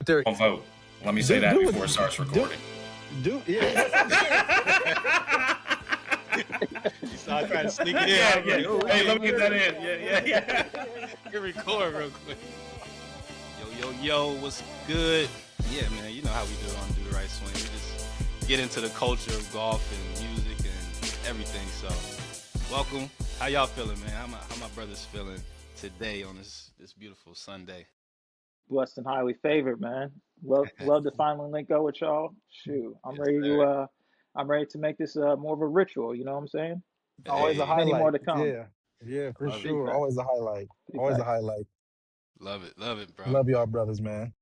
there. Don't vote. Let me say Do- that do before it- it starts recording. So I try to sneak it in. Yeah, I'm like, yeah. oh, Hey, yeah, let me get that in. Yeah. Hit record real quick. Yo, what's good? Yeah, man, you know how we do on Do the Right Swing. We just get into the culture of golf and music and everything. So, welcome. How y'all feeling, man? How my brothers feeling today on this beautiful Sunday? Blessed and highly favored, man. Love to finally link up with y'all. Shoot, Yes, sir. I'm ready to make this more of a ritual. You know what I'm saying? Always a Hey, Many more highlight. to come. Yeah, for love it, Big sure. facts. Always a highlight. Big Always a facts. highlight. love it, bro. Love y'all, brothers, man.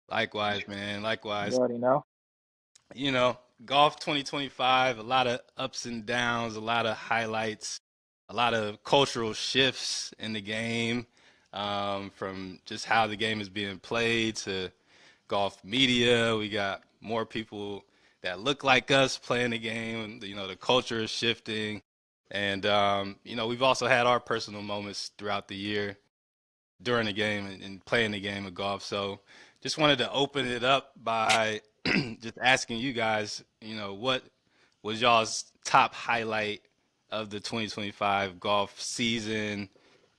Likewise, man. You Likewise. already know. You know, golf 2025, a lot of ups and downs, a lot of highlights, a lot of cultural shifts in the game, from just how the game is being played to golf media. We got more people that look like us playing the game. You know, the culture is shifting. And, you know, we've also had our personal moments throughout the year during the game and playing the game of golf. So just wanted to open it up by just asking you guys, you know, what was y'all's top highlight of the 2025 golf season,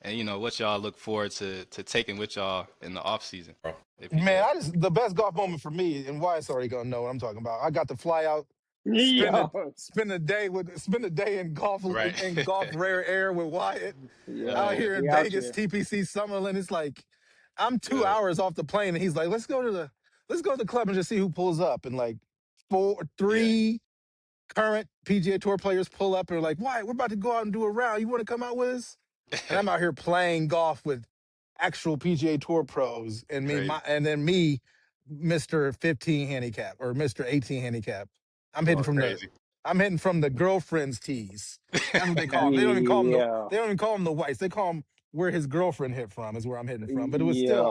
and you know what y'all look forward to taking with y'all in the off season, Bro. if you Man, did. the best golf moment for me, and Wyatt's already gonna know what I'm talking about. I got to fly out, spend a Yo, spend a day in golf Right. rare air with Wyatt out yo, here in we out Vegas, here. TPC Summerlin. It's like I'm two Good. hours off the plane, and he's like, let's go to the club and just see who pulls up. And like Yeah. three current PGA Tour players pull up and are like, Wyatt, we're about to go out and do a round. You want to come out with us? And I'm out here playing golf with actual PGA Tour pros, and Crazy. then me, Mr. 15 handicap or Mr. 18 handicap. I'm hitting Going from the crazy. I'm hitting from the girlfriend's tees. That's what they call them. Yeah, They don't even call them the whites. They call them where his girlfriend hit from is where I'm hitting from. But it was still yo,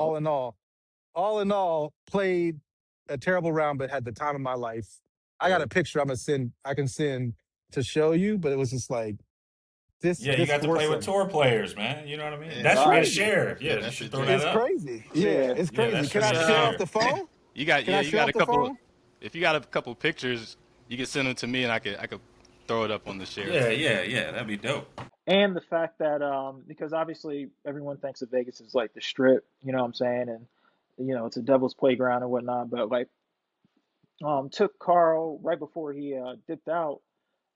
all in all, played a terrible round, but had the time of my life. I got a Good. picture I can send to show you, but it was just like Yeah, you this got to play with foursome. tour players, man. You know what I mean? Yeah, That It's should be a right. crazy. share. Yeah, you that's the should throw that dream. It's up. crazy. Yeah, Yeah, it's Yeah, that crazy. should Can be I a share off share. the phone? You got Can I you share got off a the couple. phone? If you got a couple pictures, you can send them to me, and I could throw it up on the share. Yeah. That'd be dope. and the fact that because obviously everyone thinks of Vegas as like the strip. You know what I'm saying? And it's a devil's playground and whatnot. But like, took Carl right before he dipped out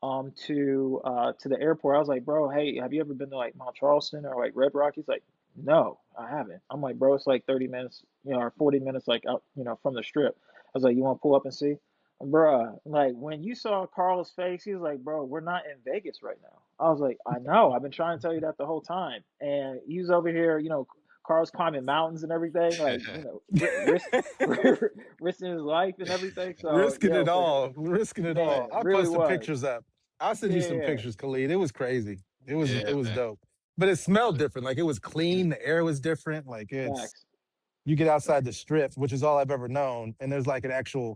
to the airport. I was like, bro, hey, have you ever been to like Mount Charleston or like Red Rock? He's like, no, I haven't. I'm like, bro, it's like 30 minutes, or 40 minutes like out, from the strip. I was like, you want to pull up and see? Bruh, like when you saw Carl's face, he was like, bro, we're not in Vegas right now. I was like, I know, I've been trying to tell you that the whole time. And he's over here, Carl's climbing mountains and everything, like, risking his life and everything. So, Risking it for him, all. Risking it all. man, I'll really post some was. pictures up. I'll send you some Yeah, pictures, Khalid. It was crazy. Yeah, It was man. dope. But it smelled different. Like it was clean. The air was different. Like facts. you get outside the strip, which is all I've ever known, and there's actually,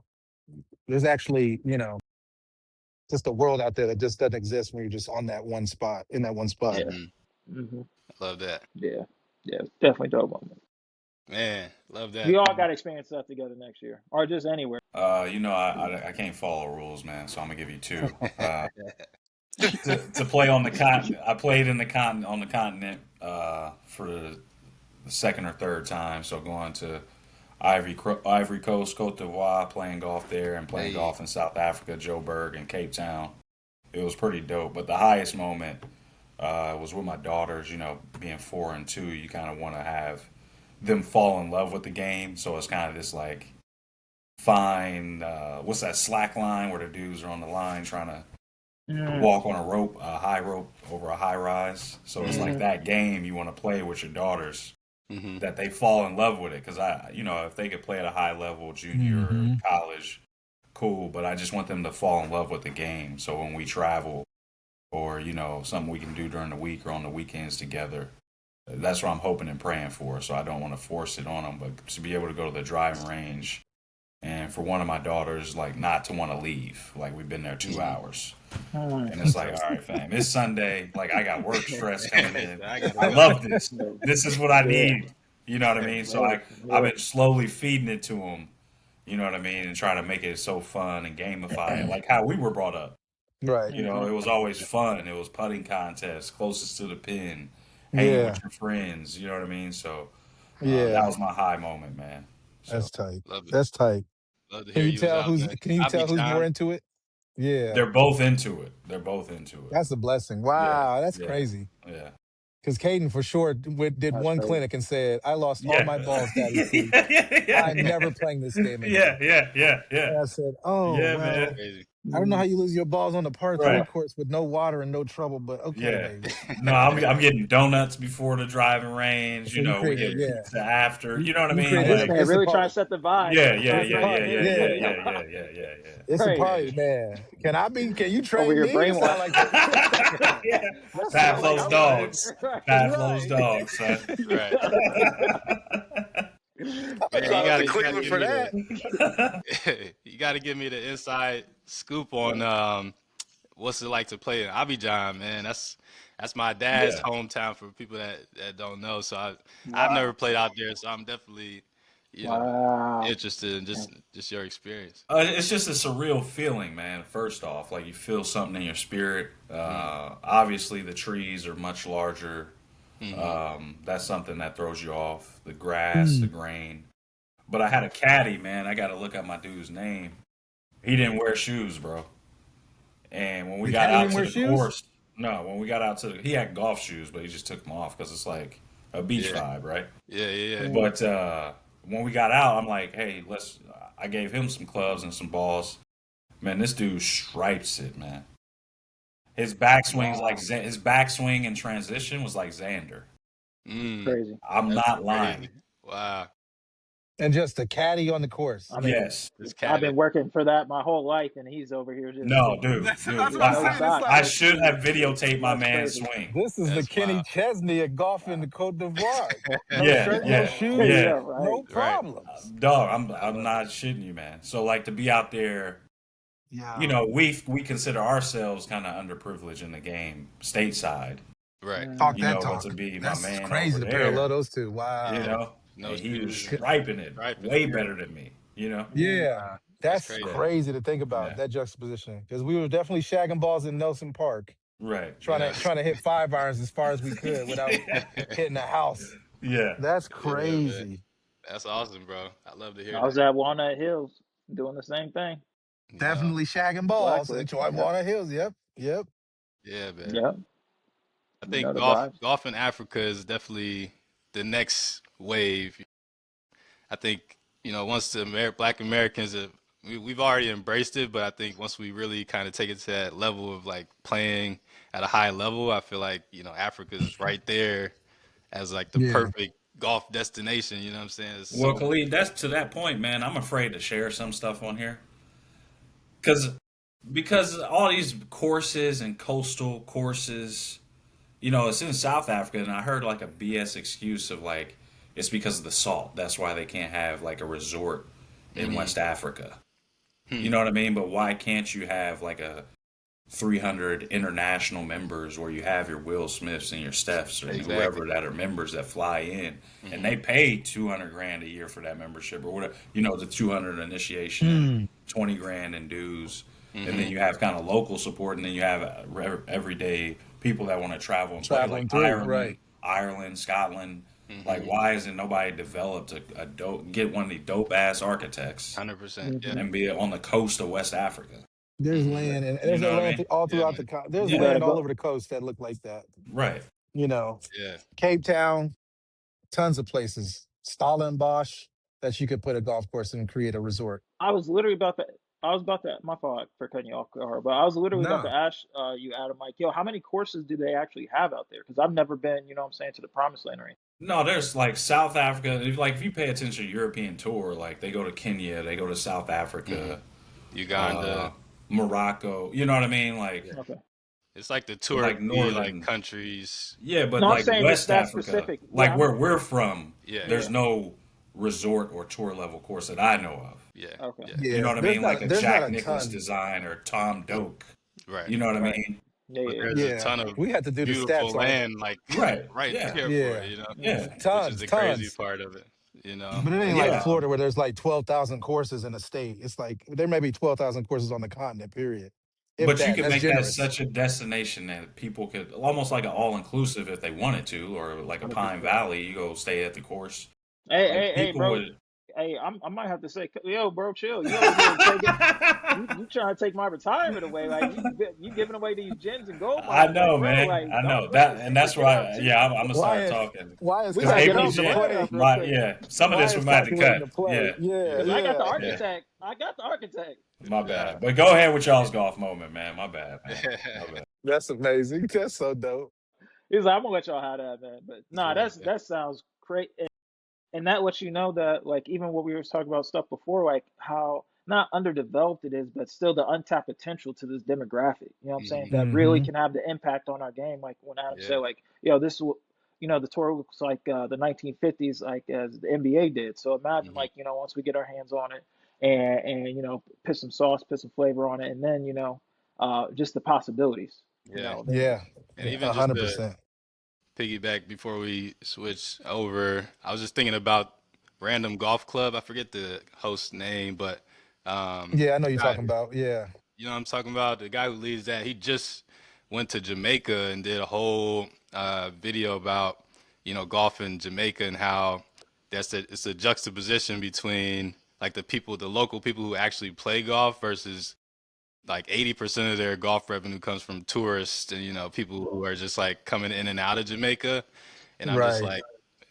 just a world out there that just doesn't exist when you're just on that one spot, in that one spot. Yeah. Hmm. hmm Love that, Yeah. Yeah. Definitely dope moment. man. Love We that. all got to experience stuff together next year, or just anywhere. I can't follow rules, man. So I'm gonna give you two. To play on the continent, I played in the continent on the continent for the second or third time. So going to Ivory Coast, Cote d'Ivoire, playing golf there, and playing Hey, golf in South Africa, Joburg, and Cape Town. It was pretty dope. But the highest moment was with my daughters. Being 4 and 2, you kind of want to have them fall in love with the game. So it's kind of this like fine, what's that slack line where the dudes are on the line trying to Mm-hmm. walk on a high rope over a high rise. So it's like Mm-hmm. that game you want to play with your daughters, hmm, that they fall in love with it. Because if they could play at a high level, junior or Hmm. college, cool. But I just want them to fall in love with the game. So when we travel, or something we can do during the week or on the weekends together, that's what I'm hoping and praying for. So I don't want to force it on them, but to be able to go to the driving range, and for one of my daughters, like, not to want to leave. Like, we've been there 2 hours. And it's like, all right, fam, it's Sunday. Like, I got work stress coming in. I gotta I go. love this. This is what I Yeah. need You know what I mean? So Right. I've Yeah. been slowly feeding it to them. You know what I mean, and trying to make it so fun and gamify it, like how we were brought up. Right. You know, Hmm. it was always fun. It was putting contests, closest to the pin, hanging with Yeah. your friends. You know what I mean? So that Yeah. was my high moment, man. So That's tight. Love it. That's tight. Love to Can hear you you was tell out in who's the can you tell who's more Abidjan. into it? Yeah. they're both into it. They're both into it. That's a blessing. Yeah, Wow, that's yeah, crazy. yeah, Because Caden for sure did That's one crazy. clinic and said, "I lost all yeah, my balls, Daddy P. yeah, yeah, I'm never playing this game yeah, again." yeah, yeah, yeah, And I said, "Oh yeah, That's man. well, crazy. I don't know how Mm. you lose your balls on the par three Right. course with no water and no trouble, but okay, Yeah. baby." No, I'm getting donuts before the driving range. So You you know, we created, get yeah, pizza after. You know what I you mean? created This Like, man it's a really trying party. to set the vibe. yeah, This yeah, man It's a yeah, trying to yeah, party. yeah, get yeah, Yeah, yeah, it. yeah, yeah, yeah, yeah. it's a Crazy. party, man. Can you Over train here me? It sound brainwashed. like Yeah. that Sound sound like like Pavlov's I'm I'm about to. running. dogs. Right. Pavlov's Right. dogs, son. Right. I'm Man, you driving up to gotta Crazy. you gotta Cleveland give for me that. the you gotta give me the inside scoop on what's it like to play in Abidjan, man. That's my dad's Yeah. hometown for people that don't know. So I've never Wow. played out there, so I'm definitely, you know, Wow. interested in just your experience. It's just a surreal feeling, man. First off, like you feel something in your spirit. Mm, Obviously, the trees are much larger. mm-hmm. That's something that throws you off. The grass, the Mm. grain. But I had a caddy, man. I got to look at my dude's name. He didn't wear shoes, bro. And when we The got caddy out didn't to wear the shoes. course, no, when we got out to he had golf shoes, but he just took them off because it's like a beach Yeah, vibe, right? yeah. Mm. But when we got out, I'm like, hey, let's. I gave him some clubs and some balls. Man, this dude stripes it, man. His backswing is like Wow. His backswing and transition was like Xander. Mm, Crazy. I'm that's not crazy. lying. Wow, And just a caddy on the course. I mean, Yes. this I've cat. been working for that my whole life, and he's over here just No, dude, That's dude. what with I'm no I, saying. It's socks, I like no should have shoes. videotaped my That's man's crazy. swing. this is the That's Kenny wild. Chesney of golf in the Cote d'Ivoire. No Yeah, shirt, no yeah, shoes, yeah. Yeah. Right. no Right. problems. Dog, I I'm love it. not shitting you, man. So like to be out there, you Yeah. know, we consider ourselves kind of underprivileged in the game, stateside. Right. Talk You Mm. that know, but to talk. be my That's man crazy over to parallel there, those two. you Wow. know, No and he was shoes, striping it striping way it. better than me. You know, Mm. Yeah. That's That's crazy. yeah, crazy to think about yeah, that juxtaposition. Because we were definitely shagging balls in Nelson Park, right, trying to Yes. trying to hit 5 irons as far as we could without hitting the house. yeah, That's Yeah, man. crazy. That's awesome, bro. I love to hear I was that. at Walnut Hills doing the same thing. No. Definitely shagging balls. Blackwood. Enjoy Yep. Walnut Hills. Yep. Yep. Yeah, man. Yep. I You know think the golf vibes. golf in Africa is definitely the next wave. I think, once the Black Americans we've already embraced it, but I think once we really kind of take it to that level of like playing at a high level, I feel like, Africa's right there as like the Yeah. perfect golf destination, you know what I'm saying? It's Well, so Khalid, that's to that point, man. I'm afraid to share some stuff on here because all these courses and coastal courses, you know, it's in South Africa, and I heard like a BS excuse of like it's because of the salt. That's why they can't have like a resort in mhm. West Africa. Hmm. You know what I mean? But why can't you have like a 300 international members where you have your Will Smiths and your Stephs and Exactly. whoever that are members that fly in and Hmm. they pay 200 grand a year for that membership or whatever, you know, the 200 initiation and Mm. 20 grand in dues. And Hmm. then you have kind of local support, and then you have everyday people that want to travel and play, like Traveling through. Right. Ireland, Scotland. Like, Hmm. why isn't nobody developed a dope, get one of these dope ass architects 100%. Yeah. Hmm. and be on the coast of West Africa? There's Hmm. land and You there's know what I land mean? all Yeah, throughout man. there's You Yeah, gotta land all go. over the coast that look like that. right. You know, Yeah. Cape Town, tons of places. Stellenbosch that you could put a golf course and create a resort. I was literally about to. I was about to. My fault for cutting you off, Carl, but I was literally about to No. ask you, Adam, like, yo, how many courses do they actually have out there? Because I've never been, you know what I'm saying, to the promised land or anything. No, there's like South Africa. If you pay attention to European tour, like they go to Kenya, they go to South Hmm. Africa, uh, Uganda. Morocco. You know what I mean? Like, Yeah. Okay. It's like the like touristy like northern. countries. Yeah, but No, I'm like saying just West that Africa, specific. Yeah, like where we're from, Yeah. there's yeah. no resort or tour level course that I know of. Yeah. Okay. Yeah. You Yeah. know what I mean? Like a There's not Jack a Nicklaus ton. design or Tom Doak. Right. You know what I Right. mean? Yeah, but yeah, there's a Yeah, ton of we had to do the beautiful stats on it. land like Right. right Yeah. there for it, Yeah, you know, Yeah. yeah. which is tons, the crazy tons. part of it, you know. But it ain't like Yeah. Florida where there's like 12,000 courses in a state. It's like there may be 12,000 courses on the continent. Period. If But you that, could that's make that generous. such a destination that people could almost like an all inclusive if they wanted to, or like a Pine 100%. Valley, you go stay at the course. Hey, Like hey, people bro. would Hey, I might have to say, yo, bro, chill. You over here taking you trying to take my retirement away? Like you giving away these gems and gold I mines? Like, know, bro, man. like I know don't that, just and take the that's get out why. too. Yeah, I'm gonna start Wyatt, talking Wyatt's We because gotta get off calculating the the APGA. plane play. up real quick. Yeah, some of this we Wyatt's might have to calculating cut. the play. Yeah, Yeah, Cause yeah, I got the yeah. yeah. architect. I got the architect. My Yeah. bad. But go ahead with y'all's golf moment, man. My bad, man. My bad. That's amazing. That's so dope. He's like, I'm gonna let y'all have that, man. But nah, Yeah. that sounds great. And that lets you know that like even what we were talking about stuff before, like how not underdeveloped it is, but still the untapped potential to this demographic. You know what I'm saying? Mhm. That really Hmm. can have the impact on our game. Like when Adam Yeah. said, like, yo, this will, the tour looks like the 1950s, like as the NBA did. So imagine Mhm. like once we get our hands on it and put some sauce, put some flavor on it, and then just the possibilities. Yeah. Then Yeah, And even just the 100%. piggyback before we switch over, I was just thinking about Random Golf Club. I forget the host name, but Yeah, I know the you're guy, talking about. Yeah, you know what I'm talking about? The guy who leads that, he just went to Jamaica and did a whole video about, golf in Jamaica and how it's a juxtaposition between like the local people who actually play golf versus like 80% of their golf revenue comes from tourists and people who are just like coming in and out of Jamaica. And I'm just right. like,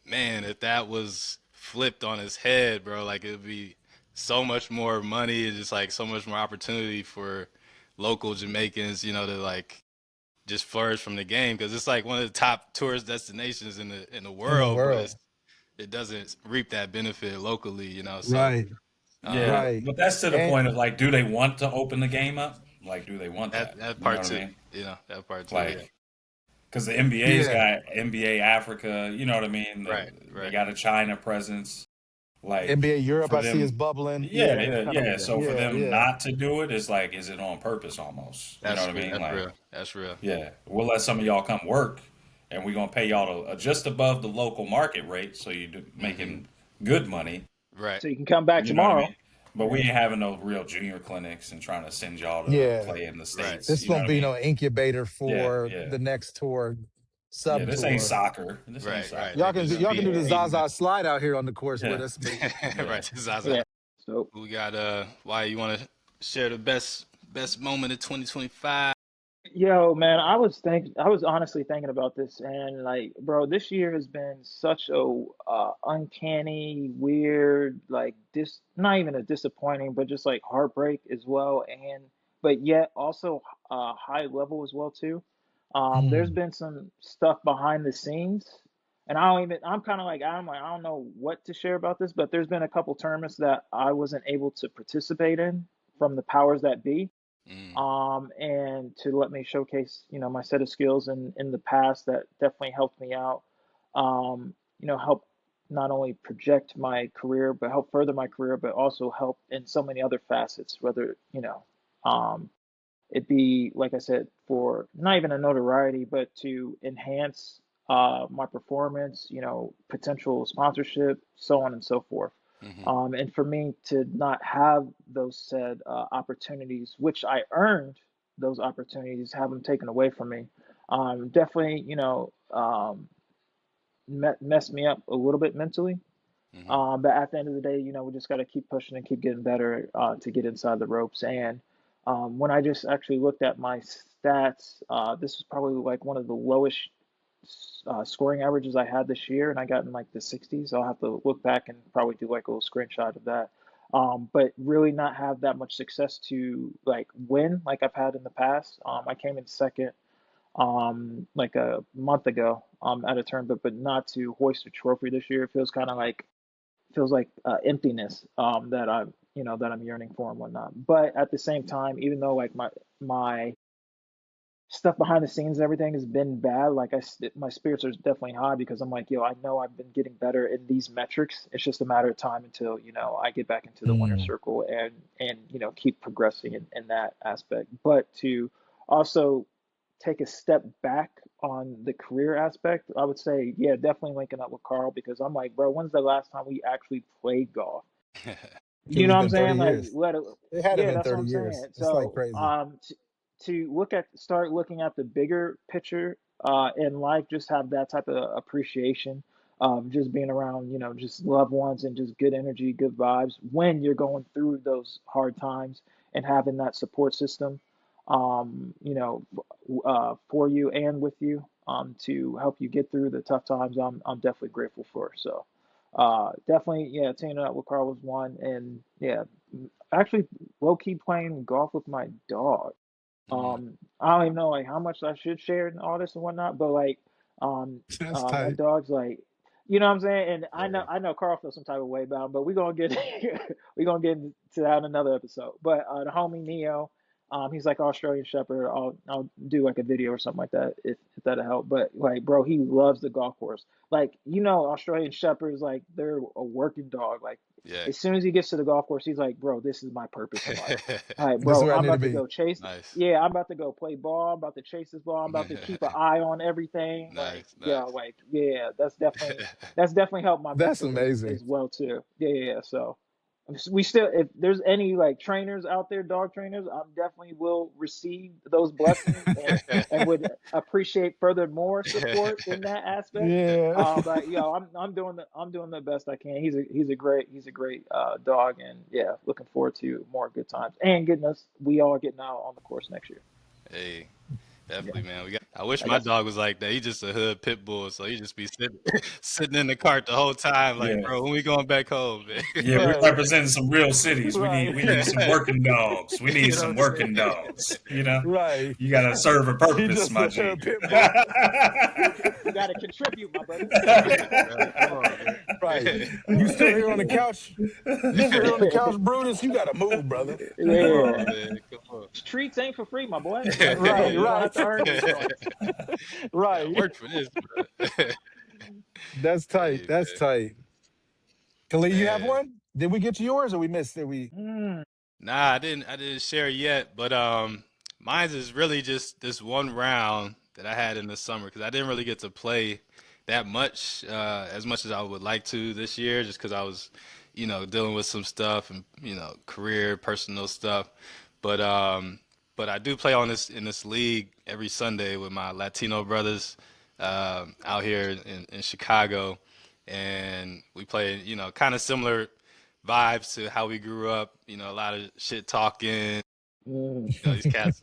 man, if that was flipped on his head, bro, like it would be so much more money and just like so much more opportunity for local Jamaicans, to like just flourish from the game because it's like one of the top tourist destinations in the In the world, but world. it doesn't reap that benefit locally. So Right, Yeah, um, right. but that's to the And point of like, do they want to open the game up? Like, do they want that that? that You know part what I too, mean? that part too, yeah. Like, because the NBA's yeah, got NBA Africa, you know what I mean? Right, They right. got a China presence. Like, NBA Europe, for I see is them, bubbling. yeah, Yeah, yeah, yeah, kind of yeah. moving. So for yeah, them yeah. not to do it, it's like, is it on purpose almost? You know what I mean? That's Like, real. That's real. yeah, we'll let some of y'all come work, and we're gonna pay y'all just above the local market rate, so you're Hmm. making good money. Right. So you can come back You know what I tomorrow. mean? But we Yeah. ain't having no real junior clinics and trying to send y'all to Yeah. play in the Right. states. This You know won't what I be mean? no incubator Yeah, for yeah, the next tour, yeah. sub This ain't tour. soccer. This ain't Right. Right. soccer. They This is just Y'all can do be the NBA. meeting Zaza slide out here on the course with Yeah, us, but yeah. right. Zaza. Yeah. So We got why you want to share the best moment of 2025? yo, man, I was honestly thinking about this, and like, bro, this year has been such a uncanny, weird, like not even a disappointing, but just like heartbreak as well, and but yet also high level as well too. There's mm, been some stuff behind the scenes, and I'm kind of like, I don't know what to share about this, but there's been a couple tournaments that I wasn't able to participate in from the powers that be, Mm, and to let me showcase, my set of skills in the past that definitely helped me out. Help not only project my career, but help further my career, but also help in so many other facets. Whether um, it be like I said, for not even a notoriety, but to enhance my performance, potential sponsorship, so on and so forth. hmm And for me to not have those said opportunities, which I earned, those opportunities, have them taken away from me, definitely, messed me up a little bit mentally. hmm But at the end of the day, we just got to keep pushing and keep getting better to get inside the ropes. And when I just actually looked at my stats, this was probably like one of the lowest scoring averages I had this year, and I got in like the 60s. I'll have to look back and probably do like a little screenshot of that. But really not have that much success to like win like I've had in the past. I came in second like a month ago at a tournament, but not to hoist a trophy this year. It feels like emptiness that I'm yearning for and whatnot. But at the same time, even though like my stuff behind the scenes and everything has been bad, like my spirits are definitely high because I'm like, yo, I know I've been getting better in these metrics. It's just a matter of time until I get back into the winner's mm, circle and keep progressing in that aspect. But to also take a step back on the career aspect, I would say, yeah, definitely linking up with Carl because I'm like, bro, when's the last time we actually played golf? Dude, You know it's what I'm been 30 saying? Like, years. let it, It hadn't yeah, been that's what 30 I'm years. saying. It's like So, crazy. to start looking at the bigger picture, in life, just have that type of appreciation, just being around, just loved ones and just good energy, good vibes when you're going through those hard times and having that support system, for you and with you, to help you get through the tough times. I'm definitely grateful for. So. Definitely, yeah, teaming up with Carl was one, and yeah, actually, low key playing golf with my dog. Mm. I don't even know like how much I should share and all this and whatnot, but like, um, That's that tight. dog's like, you know what I'm saying? And I know, Yeah. I know Carl feels some type of way about him, but we're gonna get, we're gonna get into that in another episode. But the homie Neo, he's like Australian Shepherd. I'll do like a video or something like that if that'll help. But like, bro, he loves the golf course. Like, Australian Shepherds, like they're a working dog. Like Yeah. as soon as he gets to the golf course, he's like, bro, this is my purpose in life. All right, This is bro, where I I'm need to about to be. go chase. Nice. Yeah, I'm about to go play ball. I'm about to chase this ball. I'm about to keep an eye on everything. Like, Nice. yeah, Nice. like, yeah, that's definitely helped my That's mental amazing. as well too. Yeah, yeah, yeah. So we still, if there's any like trainers out there, dog trainers, I'm definitely will receive those blessings and would appreciate further more support in that aspect. Yeah. But I'm doing the best I can. He's a great dog, and yeah, looking forward to more good times and we all getting out on the course next year. Hey, Yeah, definitely, man. I wish I my got dog was like that. He just a hood pit bull, so he just be sitting sitting in the cart the whole time, like, Yeah. bro, when we going back home, man? Yeah, we're Right. representing some real cities. We need Right. we need some working dogs. We need You know some what I'm working dogs. Right. You gotta serve a He purpose, just my a G. pit bull. you got to contribute, my brother. saying? Bro, come on, Right. man. You still here on the couch? You still here on the couch, Brutus? You gotta move, brother. Come Yeah, on, man. Come on. treats ain't for free, my boy. Like, Right, you're gonna right. have to earn these joints. Gotta Right. work for this, bro. That's tight. Hey, That's tight. Khalid, you have man. one? Did we get to yours or we missed? Did we? Mm, Nah, I didn't share yet, but mine's is really just this one round that I had in the summer because I didn't really get to play that much, as much as I would like to this year, just because I was, dealing with some stuff and career, personal stuff. But but I do play on this in this league every Sunday with my Latino brothers out here in Chicago, and we play, kind of similar vibes to how we grew up. A lot of shit talking. mm. These cats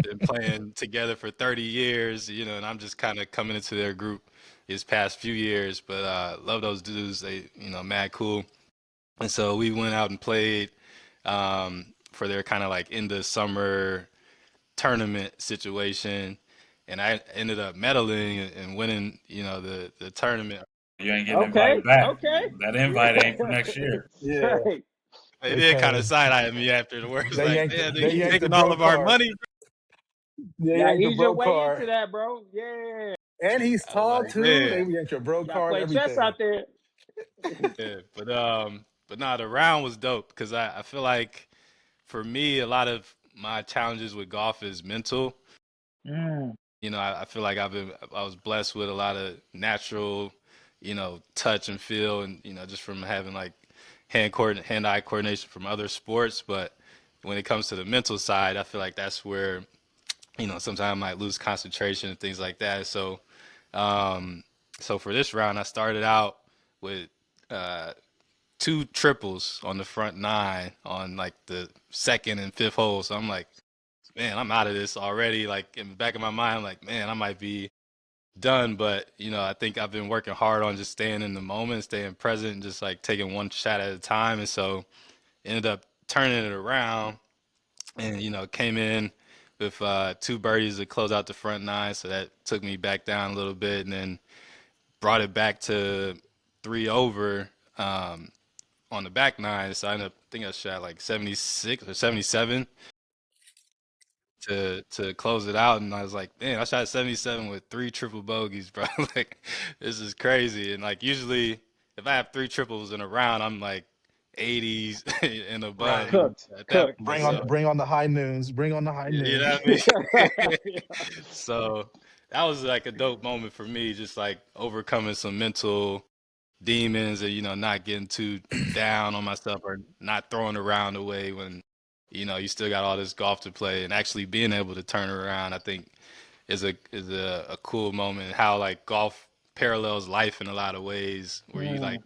been playing together for 30 years, and I'm just kind of coming into their group these past few years. But love those dudes. They, mad cool. And so we went out and played for their kind of like end of summer tournament situation. And I ended up medaling and winning, the tournament. You ain't getting Okay, invited back. okay. That Yeah. invite ain't for next year. That's Yeah, right. They they did kind of came. side eye me after the words, They like, yanked. "Man, They you yanked the taking all bro of our card. money?" They Yeah, yanked the ease your bro way into card. that, bro. Yeah. And he's I was tall like, too. They "Man." yanked your bro Y'all card. play chess Everything. out there. Yeah, but nah, the round was dope because I feel like for me, a lot of my challenges with golf is mental. Mm, I feel like I was blessed with a lot of natural, touch and feel, and just from having like hand-eye coordination from other sports. But when it comes to the mental side, I feel like that's where sometimes I might lose concentration and things like that. Um, so for this round, I started out with uh, two triples on the front nine on like the second and fifth hole. So I'm like, man, I'm out of this already. Like in the back of my mind, I'm like, man, I might be done. But I think I've been working hard on just staying in the moment, staying present, and just like taking one shot at a time. And so ended up turning it around, and came in with two birdies to close out the front nine. So that took me back down a little bit, and then brought it back to three over. On the back nine, so I think I shot like 76 or 77 to close it out, and I was like, man, I shot 77 with three triple bogeys, bro. Like, this is crazy. And like usually, if I have three triples in a round, I'm like 80s and above Right. Cooked, at that cooked. point. Bring So on bring on the high noons. Bring on the high you know noons. what I mean? Yeah. So that was like a dope moment for me, just like overcoming some mental demons and not getting too down on myself or not throwing around away when you still got all this golf to play and actually being able to turn around. I think is a cool moment. How like golf parallels life in a lot of ways, where you like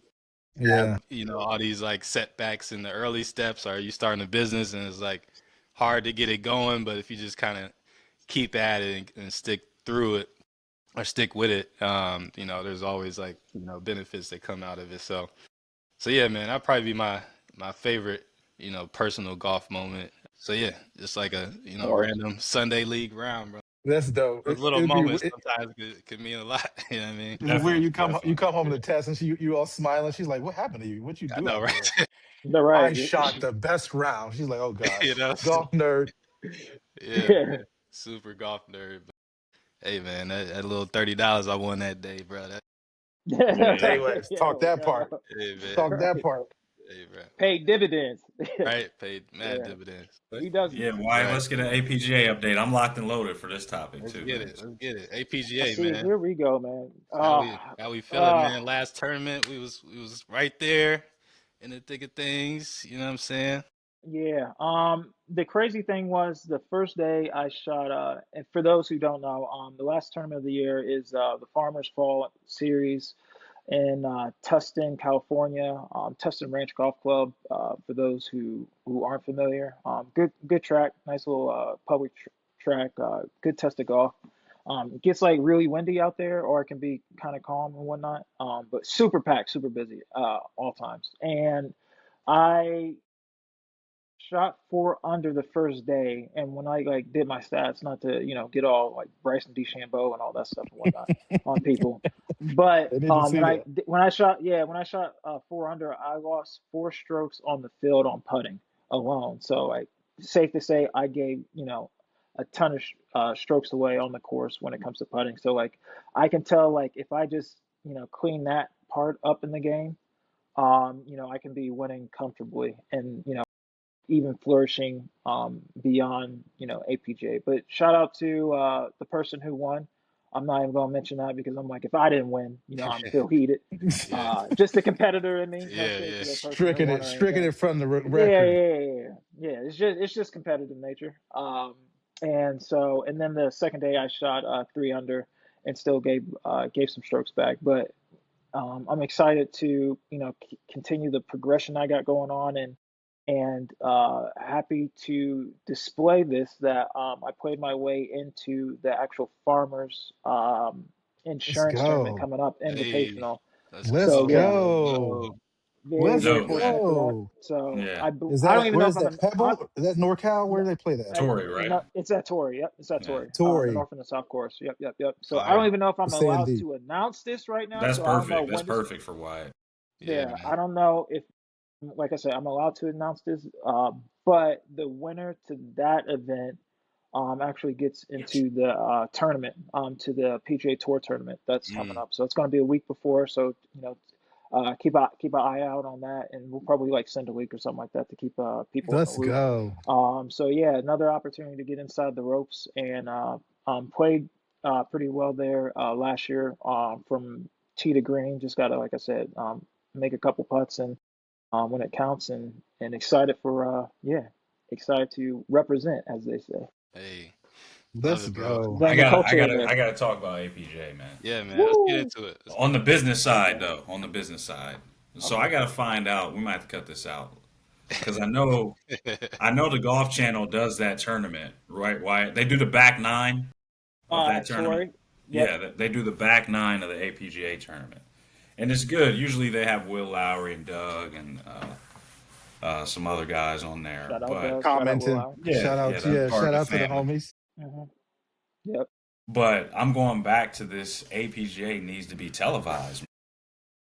Mm, have Yeah. all these like setbacks in the early steps, or you starting a business and it's like hard to get it going, but if you just kind of keep at it and stick through it or stick with it, there's always like benefits that come out of it. So yeah, man, that'd probably be my favorite personal golf moment. So yeah, just like a or random Sunday league round, bro. That's dope. Those little It'd be moments sometimes could mean a lot. You know what I mean? it's weird. Definitely, You definitely. come home to test and you all smiling. She's like, "What happened to you? What you I do know, out there?" right? the I right. shot the best round. She's like, "Oh you gosh, know? golf nerd." Yeah, Yeah. man. Super golf nerd. But hey, man, that little $30 I won that day, bro. Say Yeah. less. Yeah. Talk that part. Hey, man. Talk that Right. part. Hey, bro. Paid dividends. Right? Paid mad Yeah. dividends. But He does. Yeah, Wyatt, right. let's get an APGA update. I'm locked and loaded for this topic Let's too, get man. it. Let's get it. Let's APGA, see. man. Here we go, man. How we feeling, man? Last tournament, we was right there in the thick of things. You know what I'm saying? Yeah. The crazy thing was the first day I shot. And for those who don't know, the last tournament of the year is the Farmers Fall Series in Tustin, California. Tustin Ranch Golf Club. For those who aren't familiar, good track, nice little public track. Good test of golf. It gets like really windy out there, or it can be kind of calm and whatnot. But super packed, super busy, all times. And I shot 4 under the first day, and when I like did my stats, not to get all like Bryson DeChambeau and all that stuff and whatnot on people, but They need to see that. when I shot, yeah, when I shot 4 under, I lost 4 strokes on the field on putting alone. So like safe to say, I gave a ton of strokes away on the course when it comes to putting. So like I can tell like if I just clean that part up in the game, I can be winning comfortably and even flourishing beyond APJ. But shout out to the person who won. I'm not even gonna mention that because I'm like, if I didn't win, I'm feel heated. Yeah. Just the competitor in me. No Yeah, shade yeah. to the person who won or Stricken anything. it from the Yeah, record. yeah, yeah, yeah. Yeah, it's just competitive nature. And then the second day I shot 3 under and still gave some strokes back. But I'm excited to continue the progression I got going on and happy to display this that I played my way into the actual farmers Let's insurance tournament go. coming up, Hey, invitational. let's Let's So go. yeah, Let's go. go. very Let's very Dope, man. fortunate for that. go. So Yeah. I don't even Where know is if I'm that? an Pebble? Is that NorCal? Where no, do they play that? Tory, right? no, it's at Torrey. Yep, it's at Yeah. Torrey. The Tory. North and the South course. Yep, yep, yep. So I don't Fire. even know if I'm allowed Sandy. to announce this right now. That's So I don't know perfect. That's when this. perfect for Wyatt. Yeah, Yeah, I man. don't know if, like I said, I'm allowed to announce this. But the winner to that event actually gets into the tournament, to the PGA Tour tournament that's coming Mm. up. So it's going to be a week before. So keep an eye out on that, and we'll probably like send a link or something like that to keep people in the Let's loop. go. So yeah, another opportunity to get inside the ropes and played pretty well there last year from tee to green. Just got to, like I said, make a couple putts and when it counts, and excited for excited to represent, as they say. Hey, love Let's it, bro. go. I Bring the gotta, I culture in gotta, there. I gotta talk about APJ, man. Yeah, man. Let's get Woo! into it. Let's On get the business side, Okay. though, on the business side. So Okay. I gotta find out. We might have to cut this out because I know the Golf Channel does that tournament, right? Why they do the back nine of that At tournament? Torrey. Yep. Yeah, they do the back nine of the APGA tournament, and it's good. Usually they have Will Lowry and Doug and some other guys on there, Shout out but Doug. Shout out Will Commenting. Out. yeah, yeah, that's part Shout of the out to the family. homies. Hmm. Yep. But I'm going back to this APGA needs to be televised.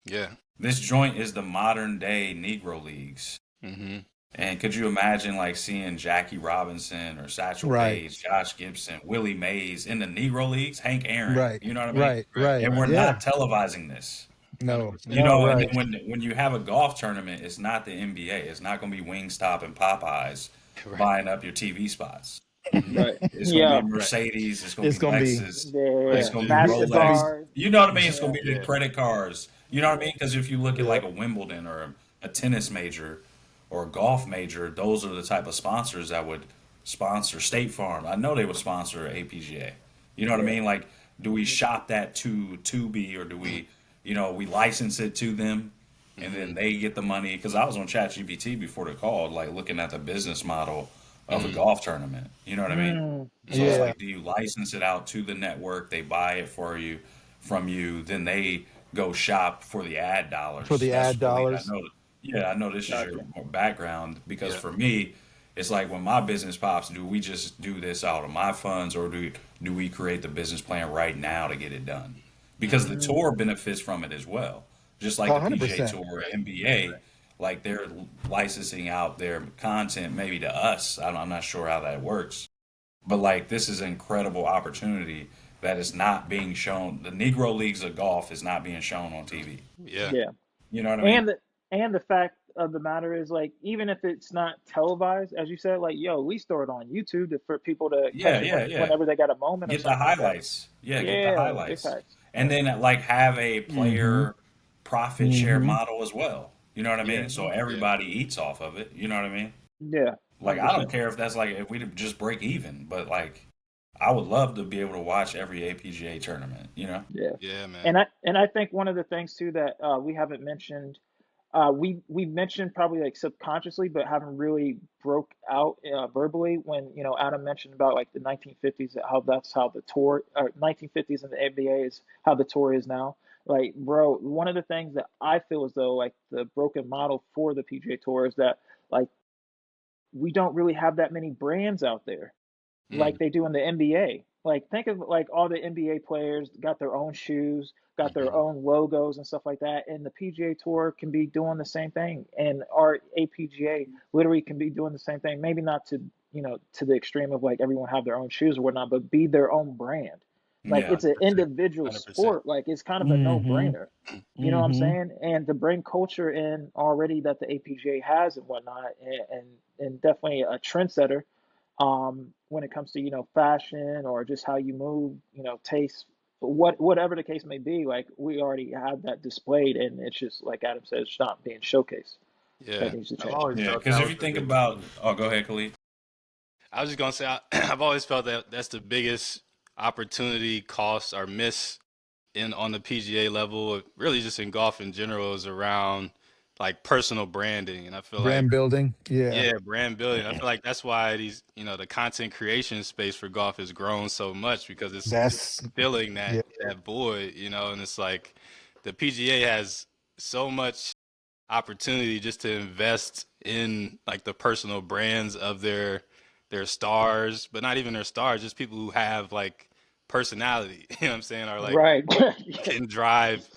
Yeah. This joint is the modern day Negro Leagues. Mm-hmm. And could you imagine like seeing Jackie Robinson or Satchel Right. Paige, Josh Gibson, Willie Mays in the Negro Leagues, Hank Aaron, Right. you know what I mean? Right. Right. Right. And we're Yeah. not televising this. No, 100%. You No. know, and then right. when you have a golf tournament, it's not the NBA. It's not going to be Wingstop and Popeyes Right. buying up your TV spots. Hmm. Right. It's going to be Yeah. Right. Mercedes. It's going to It's be gonna be Lexus. Yeah. It's Right. going to be it's gonna be Rolex. MasterCard. You know what I mean? It's going Yeah. to be the Yeah. credit cards. You know what I mean? Because if you look at like yep. a Wimbledon or a tennis major or a golf major, those are the type of sponsors that would sponsor State Farm. I know they would sponsor APGA. You know what I Yeah. mean? Like, do we shop that to Tubi or do we, we license it to them? And Hmm. then they get the money. Because I was on ChatGPT before the call, like looking at the business model of a Hmm. golf tournament. You know what I mean? Mm. So it's Yeah. Yeah, like, do you license it out to the network? They buy it for you, from you, then they go shop for the ad for dollars. the That's ad really, dollars. yeah, I know this is your Gotcha. background because Yeah. for me, it's like when my business pops, do we just do this out of my funds or do we create the business plan right now to get it done? Because the Hmm. tour Mm. benefits from it as well. Just like the PGA 100%. Tour or NBA, like they're licensing out their content maybe to us. I'm not sure how that works, but like this is an incredible opportunity that is not being shown. The Negro Leagues of golf is not being shown on TV. Yeah. Yeah. You know what I mean? And the fact of the matter is, like, even if it's not televised, as you said, like, yo, at least throw it on YouTube for people to Yeah, catch it yeah, yeah. whenever they got a moment or Get the something like that. highlights. Yeah, get the Yeah, big highlights. facts. And then like have a Mm-hmm. player profit share Mm-hmm. model as well. You know what I Yeah. mean? Hmm. So Yeah. everybody eats off of it. You know what I mean? Yeah, Like I don't 100%. care if that's like if we just break even, but like I would love to be able to watch every APGA tournament, you know? Yeah. Yeah, man. And I think one of the things too that we haven't mentioned, we mentioned probably like subconsciously, but haven't really broke out verbally when Adam mentioned about like the 1950s, how that's how the tour, 1950s and the NBA is how the tour is now. Like, bro, one of the things that I feel as though like the broken model for the PGA Tour is that like we don't really have that many brands out there Mm. like they do in the NBA. Like think of like all the NBA players got their own shoes, got their Hmm. own logos and stuff like that, and the PGA Tour can be doing the same thing, and our APGA literally can be doing the same thing. Maybe not to to the extreme of like everyone have their own shoes or whatnot, but be their own brand. Like Yeah. it's an 100%. individual 100%. sport. Like it's kind of a Mm-hmm. no-brainer. You know what I'm Mm-hmm. saying? And to bring culture in already that the APGA has and whatnot, and definitely a trendsetter when it comes to fashion or just how you move, taste, whatever the case may be. Like we already have that displayed, and it's just like Adam said, it's not being showcased. That Yeah. needs to I've change. always Yeah, felt because that if was you the think big. about, oh, go ahead, Khalid. I was just gonna say I've always felt that that's the biggest opportunity cost or miss in on the PGA level, really just in golf in general, is around like personal branding. And I feel like, Brand building. Yeah, yeah, brand building. I feel like that's why the content creation space for golf has grown so much because it's that's filling that yeah. that void, and it's like the PGA has so much opportunity just to invest in like the personal brands of their stars, but not even their stars, just people who have like personality, you know what I'm saying, or like Right. Yeah. can drive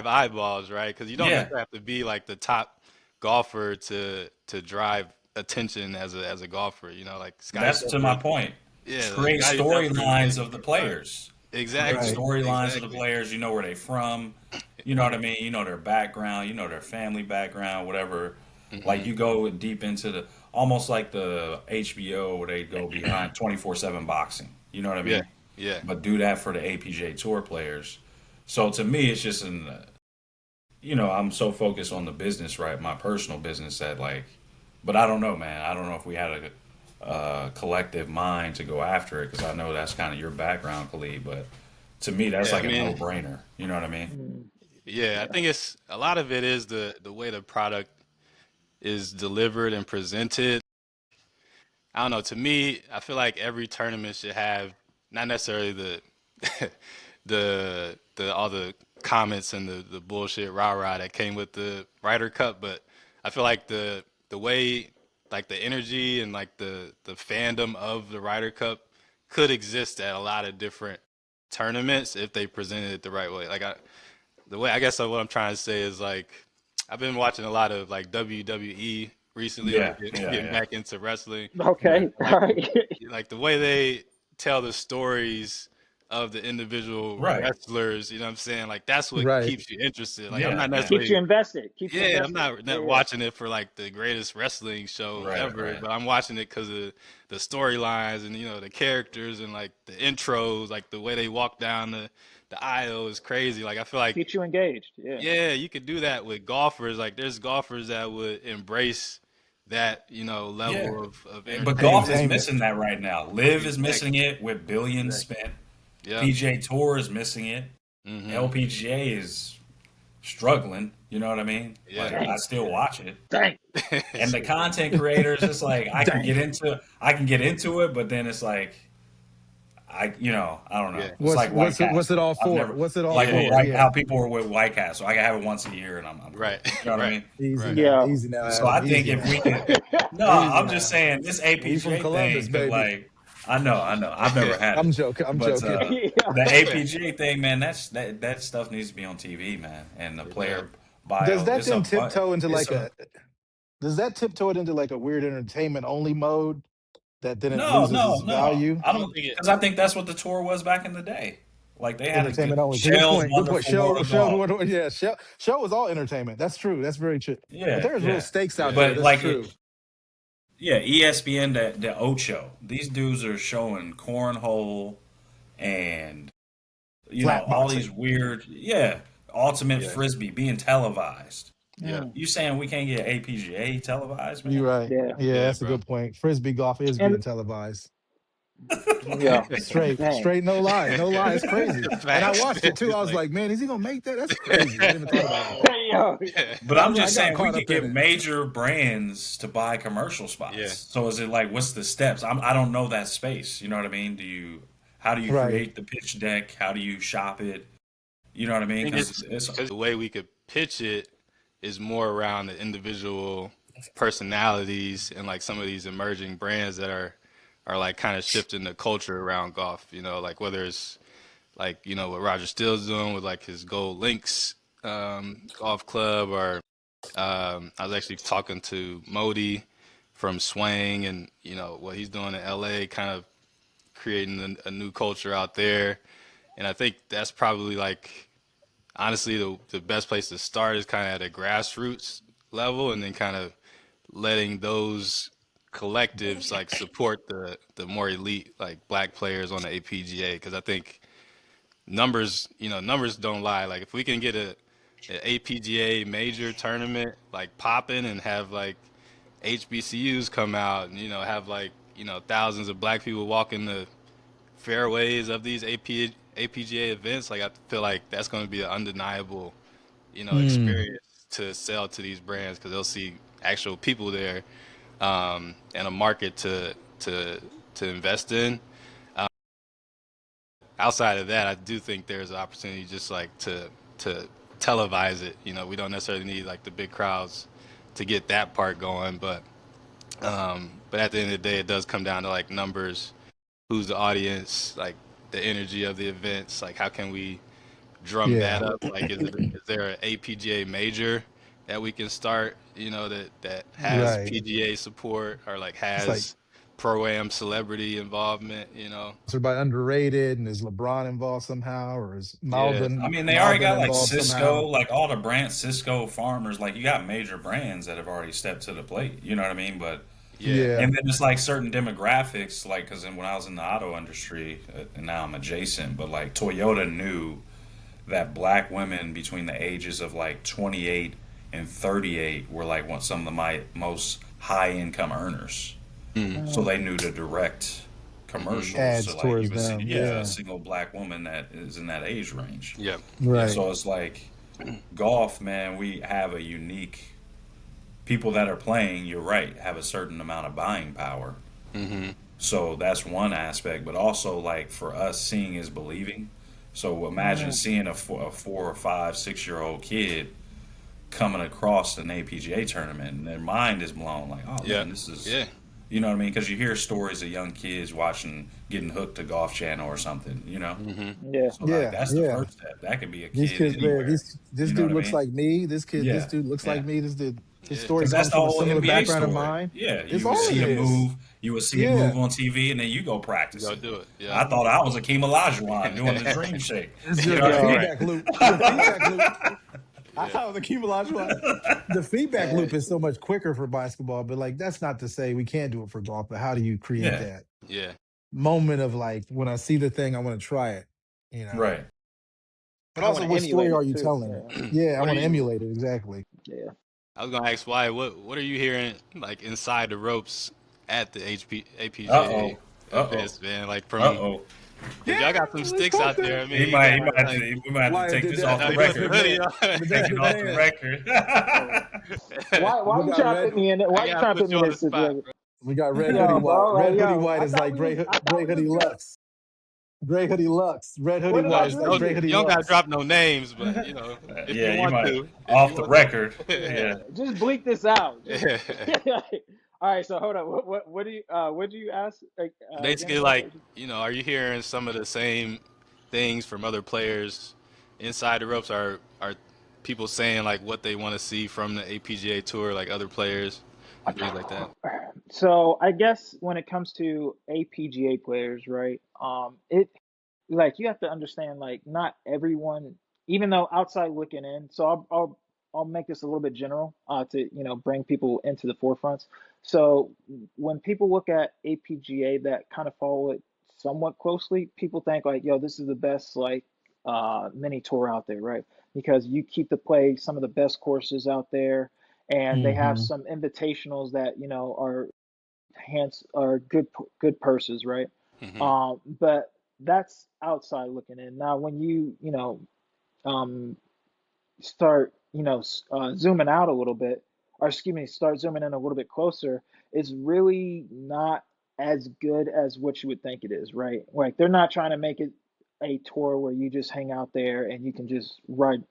eyeballs, right? Because you don't Yeah, necessarily have to be like the top golfer to drive attention as a golfer, like Scotty that's to my Scheffler. point. Yeah, like Create Scotty Scheffler is storylines getting of the right. players. Create Right. Exactly, storylines of the exactly. players. You know where they from. You know what I mean. You know their background. You know their family background. Whatever. Like Hmm. you go deep into the almost like the HBO where they go behind 24/7 boxing. You know what I Yeah, mean? yeah, But do that for the APJ Tour players. So to me, it's just I'm so focused on the business, right? My personal business that like, but I don't know, man. I don't know if we had a collective mind to go after it because I know that's kind of your background, Khalid. But to me, that's yeah. I like a no mean, brainer. You know what I mean? Mm, yeah. I yeah. think it's a lot of it is the way the product is delivered and presented. I don't know. To me, I feel like every tournament should have not necessarily the the all the comments and the bullshit rah rah that came with the Ryder Cup, but I feel like the way like the energy and like the fandom of the Ryder Cup could exist at a lot of different tournaments if they presented it the right way. The way I guess what I'm trying to say is like I've been watching a lot of like WWE recently, Yeah, like yeah, getting yeah, back into wrestling. yeah. Okay. Like All right. like the way they tell the stories of the individual Right. wrestlers. You know what I'm saying? Like that's what Right. keeps you interested. Like I'm Yeah. not Yeah. Keeps you necessarily. invested. Keeps you Yeah, I'm invested. not Yeah. watching it for like the greatest wrestling show Right. ever, Right. but I'm watching it because of the storylines and the characters and like the intros, like the way they walk down the aisle is crazy. Like I feel like Keeps you engaged. Yeah. yeah, you could do that with golfers. Like there's golfers that would embrace that Yeah. level of But golf is entertainment. Entertainment. missing that right now. Live is Exactly. missing it with billions Exactly. spent. Yeah. PJ Tour is missing it. Hmm. LPGA is struggling. You know what I mean? Yeah. Like I still watch it. Dang. And the content creators, it's like I can get into it, but then it's like I don't know. Yeah. It's like White What's it Castle. all I've for? never What's it all like Yeah. for? how Yeah. people were with White Castle. I can have it once a year, and I'm cool. Right. You know what I Right. mean? Easy Right. now. Yeah. Easy now, So I Adam. think Easy if now. we can, no, Easy I'm just now. saying this We from APGA Columbus, thing could baby. like, I know, I've never had I'm it, joking. I'm but joking. Yeah. the APGA thing, man, that stuff needs to be on TV, man, and the It player Does bio, that it's a then bu- tiptoe into it's like a a? Does that tiptoe it into like a weird entertainment only mode that then it no, loses no, its no. value? I I don't don't think it. because I think that's what the tour was back in the day. Like they had a good Entertainment only. Good Shell's point. Good point. Wonderful World of Golf. Yeah, show was all entertainment. That's true. That's very true. But Yeah, there's real yeah. stakes out Yeah. there. But That's like true. yeah, ESPN, the Ocho. These dudes are showing cornhole and Flat all these boxing. weird, yeah, ultimate Yeah. frisbee being televised. Yeah. Mm. You saying we can't get APGA televised, You're man? right. Yeah. Yeah, Yeah, that's a bro. good point. Frisbee golf is being And televised. yeah. Dang. Straight, no lie, no lie. It's crazy. And I Facts. watched it too. I It's was like, like, man, is he gonna make that? That's crazy. I didn't even thought about it like that. Yo. But I I'm was like, I just got saying we caught could up in get it. major brands to buy commercial spots. yeah. So is it like what's the steps? I don't know that space. You know what I mean? How do you Right. create the pitch deck? How do you shop it? You know what I I mean? think Because it's it's because the way we could pitch it is more around the individual personalities and like some of these emerging brands that are like kind of shifting the culture around golf. Like whether it's like what Roger Steele's doing with like his Gold Links golf club, or I was actually talking to Modi from Swang, and what he's doing in LA, kind of creating a new culture out there. And I think that's probably like honestly the best place to start is kind of at a grassroots level, and then kind of letting those collectives like support the more elite like black players on the APGA, because I think numbers don't lie. Like if we can get an APGA major tournament like popping and have like HBCUs come out and have like thousands of black people walking the fairways of these APGA events, like I feel like that's going to be an undeniable Hmm. experience to sell to these brands, because they'll see actual people there, and a market to invest in. Outside of that, I do think there's an opportunity just like to televise it. We don't necessarily need like the big crowds to get that part going, but at the end of the day, it does come down to like numbers, who's the audience, like the energy of the events, like how can we drum that Yeah. up? Like, is there an APGA major that we can start? That has Right. PGA support, or like It's like has pro-am celebrity involvement. everybody underrated, and is LeBron involved somehow, or is Yeah, I mean, they already Malvin got like involved Cisco, somehow? like all the brands, Cisco, Farmers, like you got major brands that have already stepped to the plate. You know what I mean? But yeah, Yeah. and then it's like certain demographics, like because when I was in the auto industry, and now I'm adjacent, but like Toyota knew that black women between the ages of like 28 and 38 were like some of the most high income earners. mm, So they knew to direct hmm, commercials Ads to like towards you would see, them. yeah, a Yeah. single black woman that is in that age range. yeah, yeah, Right. So it's like golf, man, we have a unique people that are playing, you're right, have a certain amount of buying power. hmm, So that's one aspect, but also like for us, seeing is believing. So imagine seeing a 4 or 5, 6 year old kid coming across an APGA tournament and their mind is blown. Like, oh yeah, man, this is, yeah, you know what I mean? Because you hear stories of young kids watching, getting hooked to Golf Channel or something, you know? hmm, Yeah. So like Yeah. that's the Yeah. first step. That could be a These kid kids, man, anywhere. this You know dude what I looks mean? like me. This Yeah, dude looks like yeah. me. This dude. His Yeah. story Because that's comes the from a whole similar NBA background of story. mine. Yeah, It's you would all it see him is. move, you would see him Yeah. move on TV, and then you go You practice go it. do it. Yeah. I thought I was Akeem Olajuwon doing the dream shake. It's You just know the what I Yo, mean? feedback loop. The feedback loop. I Yeah. thought the Olajuwon. The feedback man, loop is so much quicker for basketball, but like that's not to say we can't do it for golf. But how do you create Yeah, that Yeah. moment of like when I see the thing, I want to try it, you know? right. But I also, want to what story emulate are it you too. telling? Yeah, Yeah, I What are want to you? emulate it exactly. yeah. I was gonna ask why. What are you hearing like inside the ropes at the Uh oh. APGA Uh oh. events, man? Like Uh from oh. because y'all Yeah, got some let's sticks talk out that. there. I mean, you He got might have to, like we might have to Why take did this that? off I the know you put the Majestic record. hoodie man, on. Take it majestic off the man. record. Why We you got trying to red. put me in it? I Why you gotta trying to put put you me in on the this spot, situation? bro. We got red hoodie Yo, white. bro, like Red hoodie yo, white is like I gray thought we hoodie was good. lux. Gray hoodie lux. Red hoodie What did I white is No, like no, gray miss? hoodie you don't gotta lux. drop no names, but you know, if you Yeah, you want might to, if you off the want record. Yeah, Yeah. just bleep this out. Just to. all right. So hold on. What do you what do you ask again Basically, for like, clarification? are you hearing some of the same things from other players inside the ropes? Are people saying like what they want to see from the APGA tour, like other players and things like that? So I guess when it comes to APGA players, right? It like you have to understand like not everyone, even though outside looking in. So I'll make this a little bit general to bring people into the forefronts. So when people look at APGA that kind of follow it somewhat closely, people think like, yo, this is the best like mini tour out there, right? Because you keep the play some of the best courses out there, and they have Hmm. some invitationals that are hands are good purses, right? Hmm. But that's outside looking in. Now, when um, start zooming out a little bit, or excuse me, start zooming in a little bit closer, it's really not as good as what you would think it is, right? Like they're not trying to make it a tour where you just hang out there and you can just ride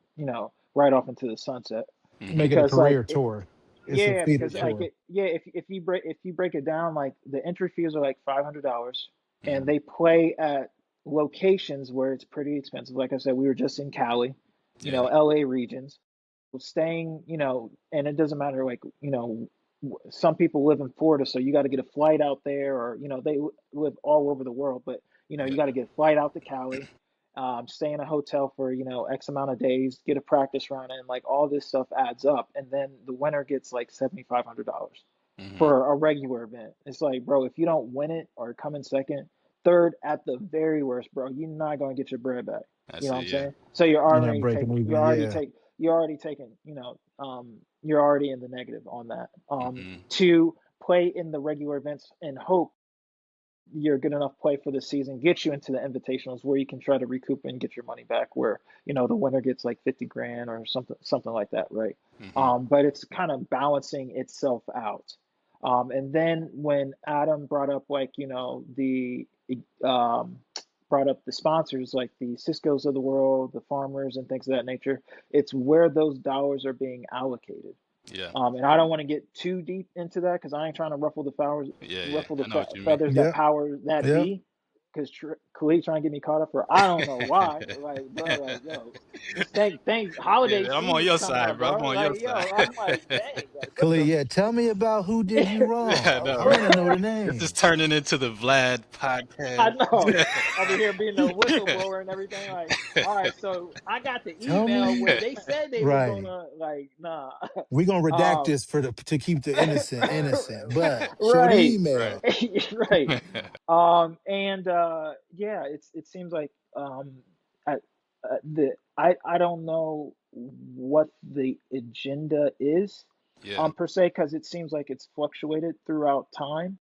off into the sunset, Hmm. Make it a because like career tour. It's a yeah, feeder because Yeah. like tour. if you break it down, like the entry fees are like $500, and Hmm. they play at locations where it's pretty expensive. Like I said, we were just in Cali, Yeah. LA regions, staying, and it doesn't matter. Like some people live in Florida, so you got to get a flight out there, or they live all over the world, but you Yeah. got to get a flight out to Cali, stay in a hotel for X amount of days, get a practice run, and like all this stuff adds up, and then the winner gets like $7,500 Hmm. for a regular event. It's like, bro, if you don't win it or come in second, third at the very worst, bro, you're not gonna get your bread back. I You know what see. I'm Yeah. saying? So You're not breaking even. Yeah. you're already in the negative on that. Hmm. To play in the regular events and hope you're good enough play for the season, get you into the invitationals where you can try to recoup and get your money back, where the winner gets like 50 grand or something like that, right? Hmm. But it's kind of balancing itself out. And then when Adam brought up like the um, brought up the sponsors like the Cisco's of the world, the farmers and things of that nature, it's where those dollars are being allocated. Yeah. And I don't want to get too deep into that because I ain't trying to Yeah. Yeah. ruffle I know what you mean. feathers that Yep. power that Yep. be. Because Khalid trying to get me caught up for I don't know why. Like, bro, like, yo, thank Yeah, holiday man, I'm on season's your coming side, up, bro. I'm bro. on your Like, side. yo, I'm like, dang, like, what Khalid, the? yeah. Tell me about who did you wrong. Yeah, I know, I right? want to know the This is name. turning into the Vlad I podcast. know. Over here being a whistleblower and everything. Like, all right, so I got the Tell email me. where they said they was Right. gonna like, nah. We're gonna redact Um, this for the to keep the innocent innocent, but show the right, Right. email. right. And yeah, it seems like I, I don't know what the agenda is Yeah. per se, because it seems like it's fluctuated throughout time,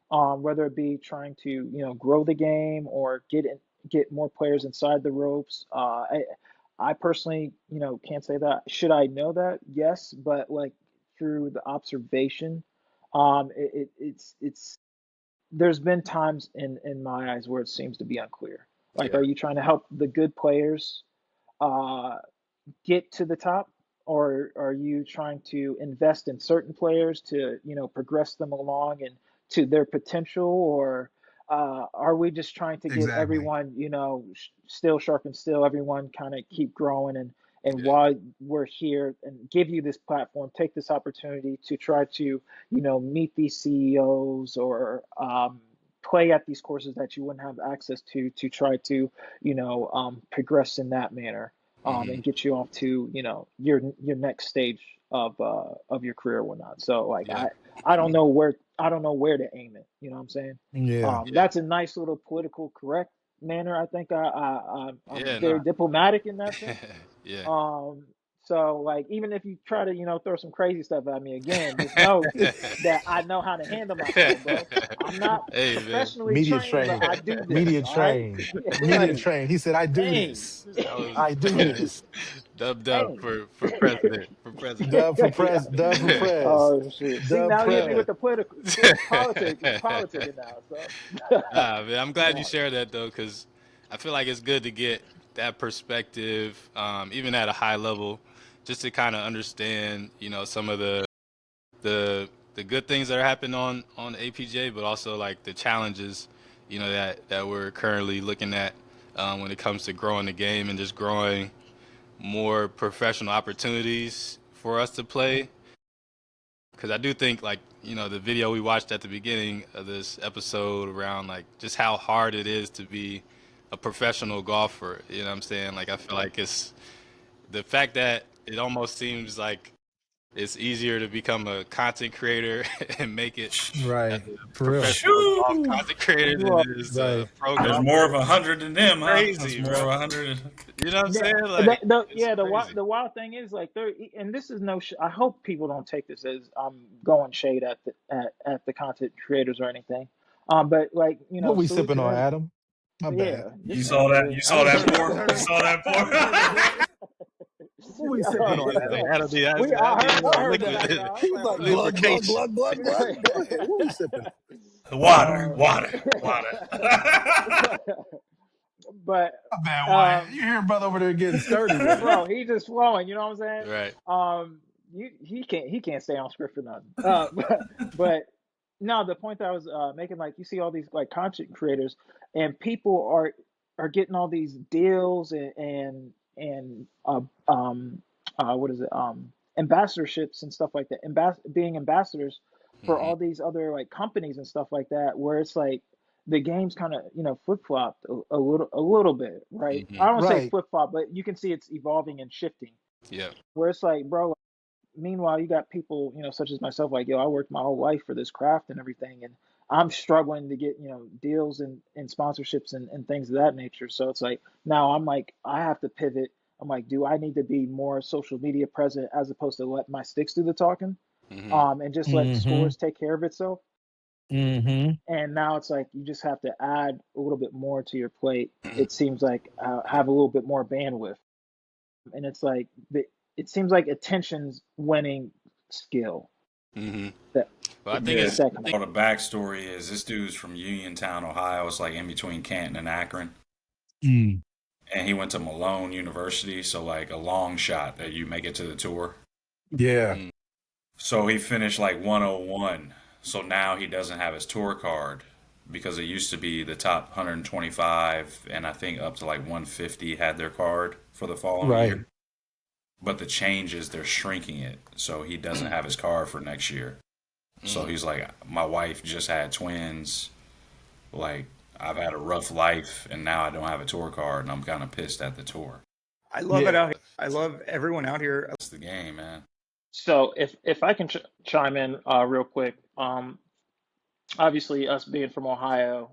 whether it be trying to grow the game or get more players inside the ropes. I personally can't say that. Should I know that? Yes, but like through the observation, it's there's been times in my eyes where it seems to be unclear. Like, Yeah. are you trying to help the good players uh, get to the top, or are you trying to invest in certain players to progress them along and to their potential, or are we just trying to get Exactly. everyone still sharp and still everyone kind of keep growing and while we're here and give you this platform, take this opportunity to try to, meet these CEOs or play at these courses that you wouldn't have access to try to, progress in that manner, Hmm. and get you off to, your next stage of your career or whatnot. So like Yeah. I don't know where to aim it. You know what I'm saying? Yeah. Yeah. That's a nice little political correct manner. I think I'm Yeah. very Nah. diplomatic in that sense. Yeah. Um, so like even if you try to, throw some crazy stuff at me again, just know that I know how to handle myself, bro. I'm not Hey man. professionally Media trained, but trained. I do this, Media all right? trained. Media Like, trained. He said, I do dang. this. That was I do this. dub Dang. for president. For president. Yeah. Dub for prez. Oh shit. See, Dub now you hit me prez. with the politicking now, so Nah, man, I'm glad you no. shared that though, because I feel like it's good to get that perspective, even at a high level, just to kind of understand, some of the good things that are happening on APJ, but also like the challenges, that we're currently looking at, when it comes to growing the game and just growing more professional opportunities for us to play. Because I do think, like, the video we watched at the beginning of this episode around, like, just how hard it is to be a professional golfer. You know what I'm saying? Like, I feel like it's the fact that it almost seems like it's easier to become a content creator and make it as Right. a For real. professional golf Shoo! content creator than Well, it is a Right. pro There's golfer. more of 100 than them, huh? That's Crazy, more of bro. 100. You know what I'm yeah, saying? Like, it's the crazy. wild thing is like there, and this is no. I hope people don't take this as I'm going shade at the content creators or anything. But like What we salute sipping to on, them. Adam? My bad. Yeah, You this saw that? nigga. You I saw just that heard pour? I You heard saw that pour? I heard the glug. What we sipping on, Hey, Adam? that'll be that's We that'll be a I little heard the liquid background. I was He was like, hold like on. glug, glug, lubrication. glug, glug, glug. Go ahead. What we sipping on? Water, Uh, water, water. but My bad, Wyatt. um, You hear brother over there getting sturdy with it. bro, he just flowing. You know what I'm saying? Right. He can't stay on script for nothing. But no, the point that I was making, like you see all these like content creators, and people are getting all these deals and what is it ambassadorships and stuff like that, being ambassadors for Hmm. all these other like companies and stuff like that, where it's like the game's kind of flip flopped a little bit, right? I Hmm. don't say Right. flip flop, but you can see it's evolving and shifting. Yeah. Where it's like, bro, meanwhile, you got people, such as myself, like, yo, I worked my whole life for this craft and everything, and I'm struggling to get, deals and sponsorships and things of that nature. So it's like now I'm like, I have to pivot. I'm like, do I need to be more social media present as opposed to let my sticks do the talking, Hmm. and just let Mm-hmm. scores take care of itself? Mm-hmm. And now it's like you just have to add a little bit more to your plate. It seems like have a little bit more bandwidth, and it's like it seems like attention's winning skill. Hmm. That Well, I think Yeah. it's that I kind of think Well, the backstory is this dude's from Uniontown, Ohio. It's like in between Canton and Akron. Mm. And he went to Malone University, so like a long shot that you make it to the tour. Yeah. mm, So he finished like 101. So now he doesn't have his tour card because it used to be the top 125 and I think up to like 150 had their card for the following Right. year. But the change is they're shrinking it. So he doesn't have his card for next year. So mm, he's like, my wife just had twins. Like, I've had a rough life and now I don't have a tour card and I'm kind of pissed at the tour. I love it Yeah. out here. I love everyone out here. It's the game, man. So if I can chime in real quick, obviously us being from Ohio,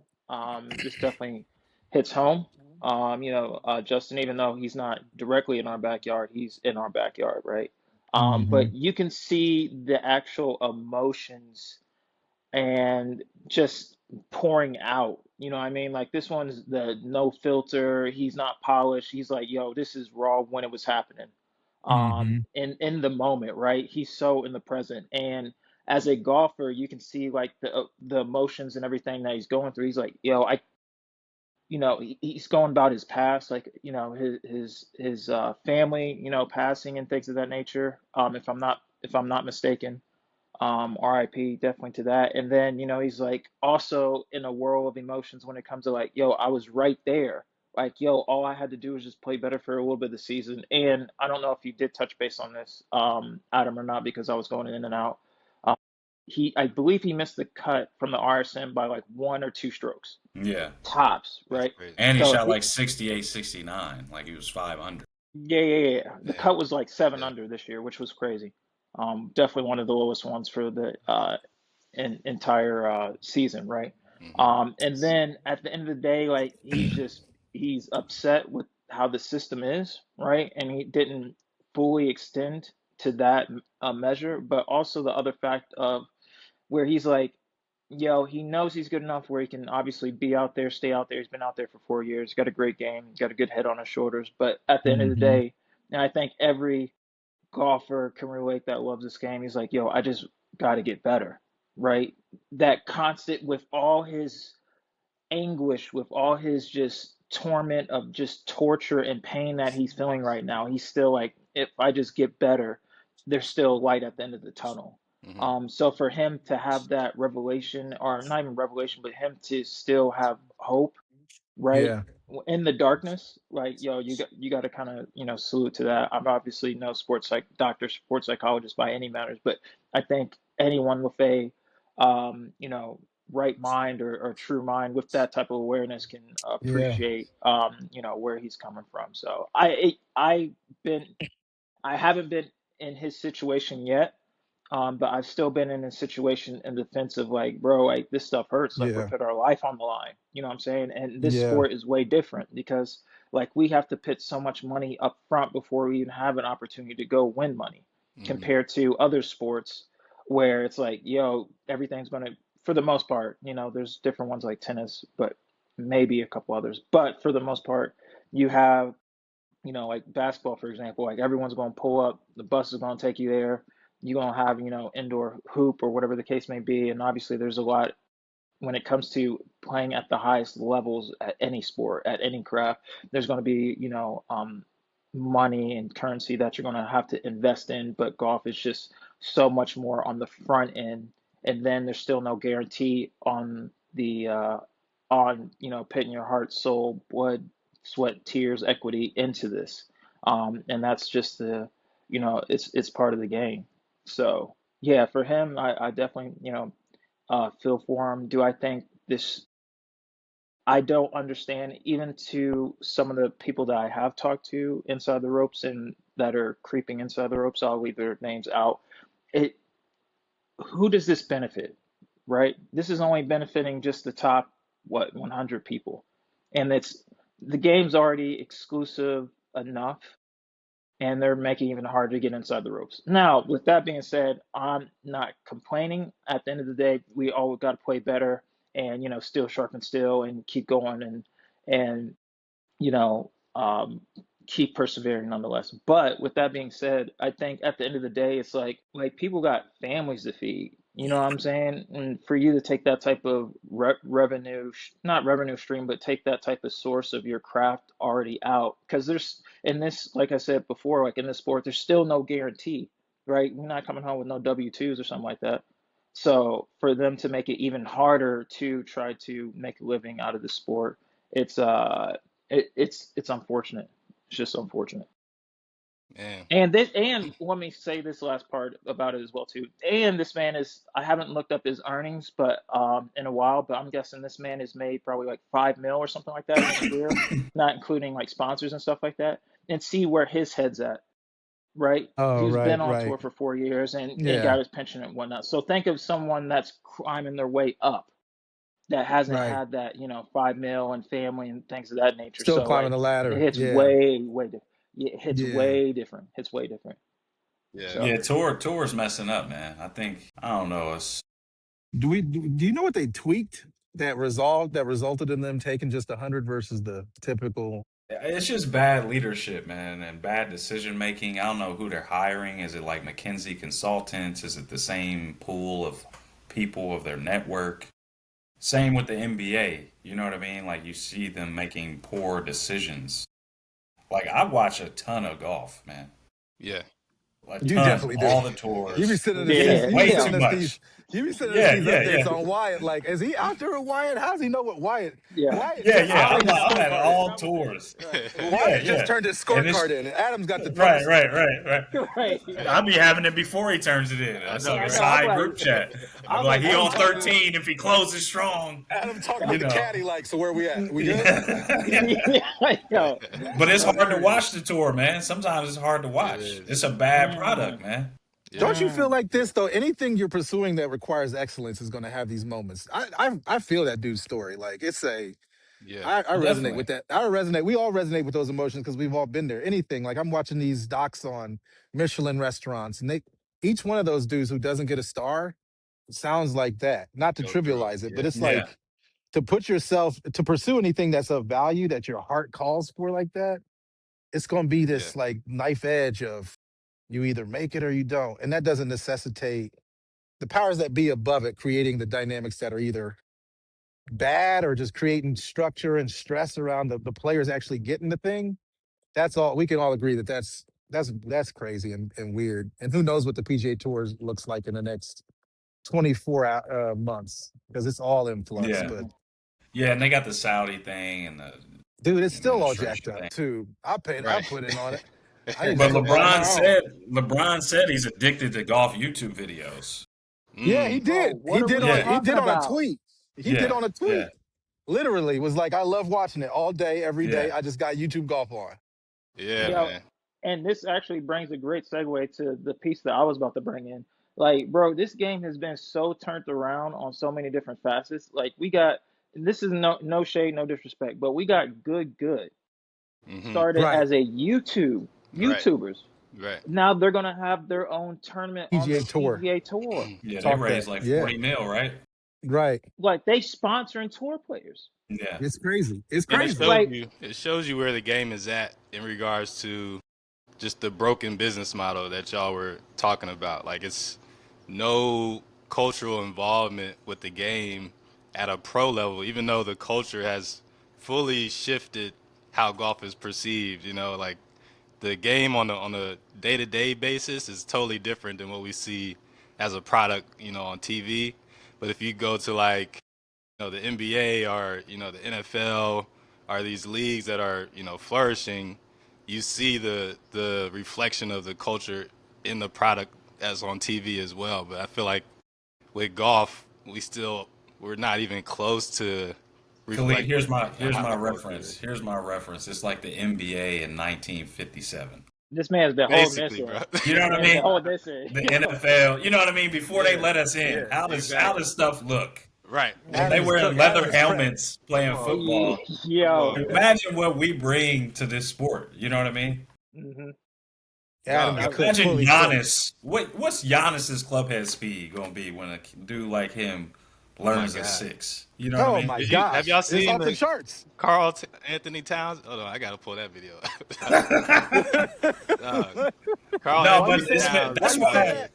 this definitely hits home. Justin, even though he's not directly in our backyard, he's in our backyard, right? Mm-hmm. But you can see the actual emotions and just pouring out. You know what I mean? Like this one's the no filter. He's not polished. He's like, yo, this is raw when it was happening. Mm-hmm. In the moment, right? He's so in the present. And as a golfer, you can see like the emotions and everything that he's going through. He's like, yo, he's going about his past, like, his family, passing and things of that nature. If I'm not mistaken, RIP definitely to that. And then, he's like also in a whirl of emotions when it comes to like, yo, I was right there. like, yo, all I had to do was just play better for a little bit of the season. And I don't know if you did touch base on this, Adam, or not, because I was going in and out. Um, I believe he missed the cut from the RSM by like 1 or 2 strokes, Yeah. tops, That's right? crazy. And he So shot like 68, 69, like he was 5 under. yeah, yeah, yeah. The Yeah. cut was like seven Yeah. under this year, which was crazy. Definitely one of the lowest ones for the entire season, right? Hmm. And then at the end of the day, like he's upset with how the system is, right? And he didn't fully extend to that measure, but also the other fact of where he's like, yo, he knows he's good enough where he can obviously be out there, stay out there. He's been out there for 4 years, got a great game, got a good head on his shoulders. But at the end of the Hmm. day, and I think every golfer can relate that loves this game. He's like, yo, I just got to get better, right? That constant with all his anguish, with all his just torment of just torture and pain that he's feeling right now, he's still like, if I just get better, there's still light at the end of the tunnel. Hmm. So for him to have that revelation, or not even revelation, but him to still have hope, right, Yeah. in the darkness, like, yo, you got to kind of, salute to that. I'm obviously no sports psychologist by any matters, but I think anyone with a right mind, or true mind with that type of awareness can Yeah. appreciate where he's coming from. So been I haven't been in his situation yet, but I've still been in a situation in defense of like, bro, like this stuff hurts. Like we're Yeah. put our life on the line. You know what I'm saying? And this Yeah. sport is way different because like we have to put so much money up front before we even have an opportunity to go win money Hmm. compared to other sports where it's like, yo, everything's gonna, for the most part, there's different ones like tennis, but maybe a couple others. But for the most part, you have like basketball, for example, like everyone's going to pull up, the bus is going to take you there. You're going to have, indoor hoop or whatever the case may be. And obviously, there's a lot when it comes to playing at the highest levels at any sport, at any craft. There's going to be, money and currency that you're going to have to invest in. But golf is just so much more on the front end. And then there's still no guarantee on putting your heart, soul, blood, sweat, tears, equity into this. And that's just it's part of the game. So yeah, for him, I definitely, feel for him. Do I think this? I don't understand, even to some of the people that I have talked to inside the ropes and that are creeping inside the ropes. I'll leave their names out. It Who does this benefit, right? This is only benefiting just the top, 100 people. And the game's already exclusive enough, and they're making it even harder to get inside the ropes. Now, with that being said, I'm not complaining. At the end of the day, we all got to play better and, still sharpen steel and keep going and you know, keep persevering nonetheless. But with that being said, I think at the end of the day, it's like people got families to feed. You know what I'm saying? And for you to take that type of revenue, not revenue stream, but take that type of source of your craft already out, because there's in this, like I said before, like in this sport, there's still no guarantee, right? You're not coming home with no W-2s or something like that. So for them to make it even harder to try to make a living out of the sport, it's it's unfortunate. It's just unfortunate. Man. And let me say this last part about it as well too. And this man is, I haven't looked up his earnings, but in a while, but I'm guessing this man has made probably like 5 mil or something like that in his career, not including like sponsors and stuff like that. And see where his head's at, right? Oh, Who's been right, on right. tour for 4 years and Yeah. got his pension and whatnot. So think of someone that's climbing their way up that hasn't Right. had that, 5 mil and family and things of that nature. Still So climbing like the it ladder. hits Yeah. way, way different. It hits Yeah. way different. Hits way different. Yeah. So Yeah, tour's messing up, man. I think I don't know. Do you know what they tweaked that resulted in them taking just 100 versus the typical? It's just bad leadership, man, and bad decision making. I don't know who they're hiring. Is it like McKinsey Consultants? Is it the same pool of people of their network? Same with the NBA. You know what I mean? Like you see them making poor decisions. Like I watch a ton of golf, man. Yeah. A You ton, definitely do. all the You be tours. sitting in the Yeah, seats. yeah, You be way sitting too in the seats. much. You be sending us Yeah, these yeah, updates yeah. on Wyatt. Like, is he out there with Wyatt? How does he know what Wyatt? Yeah. Wyatt Yeah, just yeah. I'll turned even his I'm at scorecard scorecard it. in. all How about that? tours. Right. Yeah, Wyatt just yeah. turned his And it's scorecard in, and Adam's got the right, post. right. Right. Yeah. I'll be having it before he turns it in. I That's know, on I the know. right? I'm side like, group chat. I I'm was like, like, he how Adam on many talking. times? 13 if he closes strong, Adam talking you with the know. caddy. Like, so where we at? We good? Yeah. Yeah. Yo, But it's hard to hilarious. watch the tour, man. Sometimes it's hard to It watch. is. It's a bad Mm, product, man. Yeah. Don't you feel mm. like this though? Anything you're pursuing that requires excellence is going to have these moments. I feel that dude's story. Like it's a Yeah. I resonate Definitely. with that. I resonate. We all resonate with those emotions because we've all been there. Anything like I'm watching these docs on Michelin restaurants, and they each one of those dudes who doesn't get a star sounds like that. Not to Go through it. trivialize it, but Yeah. it's Yeah. like to put yourself to pursue anything that's of value that your heart calls for like that. It's going to be Yeah. this like knife edge of you either make it or you don't, and that doesn't necessitate the powers that be above it creating the dynamics that are either bad or just creating structure and stress around the players actually getting the thing. That's all we can all agree that that's crazy and weird. And who knows what the PGA Tour looks like in the next months because it's all in flux. Yeah. But Yeah, and they got the Saudi thing and the dude, it's still all jacked administration up thing. too. I Right. put in on it. I need to But put more on my own. LeBron said he's addicted to golf YouTube videos. Yeah, he Mm. Bro, did. what are we Yeah. He talking did on a about? tweet. He did Yeah. on a Yeah. tweet. Literally was like, I love watching it all day, every day. Yeah. I just got YouTube golf on. Yeah, Yeah. Yo, man. and this actually brings a great segue to the piece that I was about to bring in. Like, bro, this game has been so turned around on so many different facets. Like, we got, and this is no shade, no disrespect, but we got good Mm-hmm. started Right. as a Right. YouTubers. Right. Now they're gonna have their own tournament on the PGA Tour. PGA Tour. Yeah. They Talk that. raised like Yeah. 40 mil, right? Right. Like they sponsoring tour players. Yeah. It's crazy. It's And crazy. Like, it shows you where the game is at in regards to just the broken business model that y'all were talking about. Like it's no cultural involvement with the game at a pro level, even though the culture has fully shifted how golf is perceived. Like the game on a day to day basis is totally different than what we see as a product, on TV. But if you go to like the NBA or the NFL are these leagues that are flourishing, you see the reflection of the culture in the product as on TV as well. But I feel like with golf, we're not even close to Khalid, reflecting here's how my the culture reference. is. Here's my reference. It's like the NBA in 1957. this man's been holding this Basically, in. bro. You know what I Man's been mean? holding this in. The NFL. You know what I mean? Before they Yeah, let us in, yeah, how exactly. does stuff look? Right. When they Adam is wearing cooked. Adam leather is prepped. helmets playing Come on. football. Come Yo. on, man. Imagine what we bring to this sport. You know what I mean? hmm Adam God, is I, cooked, Imagine fully cooked. Giannis. What's Giannis's clubhead speed gonna be when a dude like him Oh my learns a God. six? You know what I Oh mean? my Have gosh. y'all It's seen off the the charts. Anthony Towns? Hold on, I gotta pull that video. Carl No, Why but you Anthony say that? Towns Why that's is you say why that?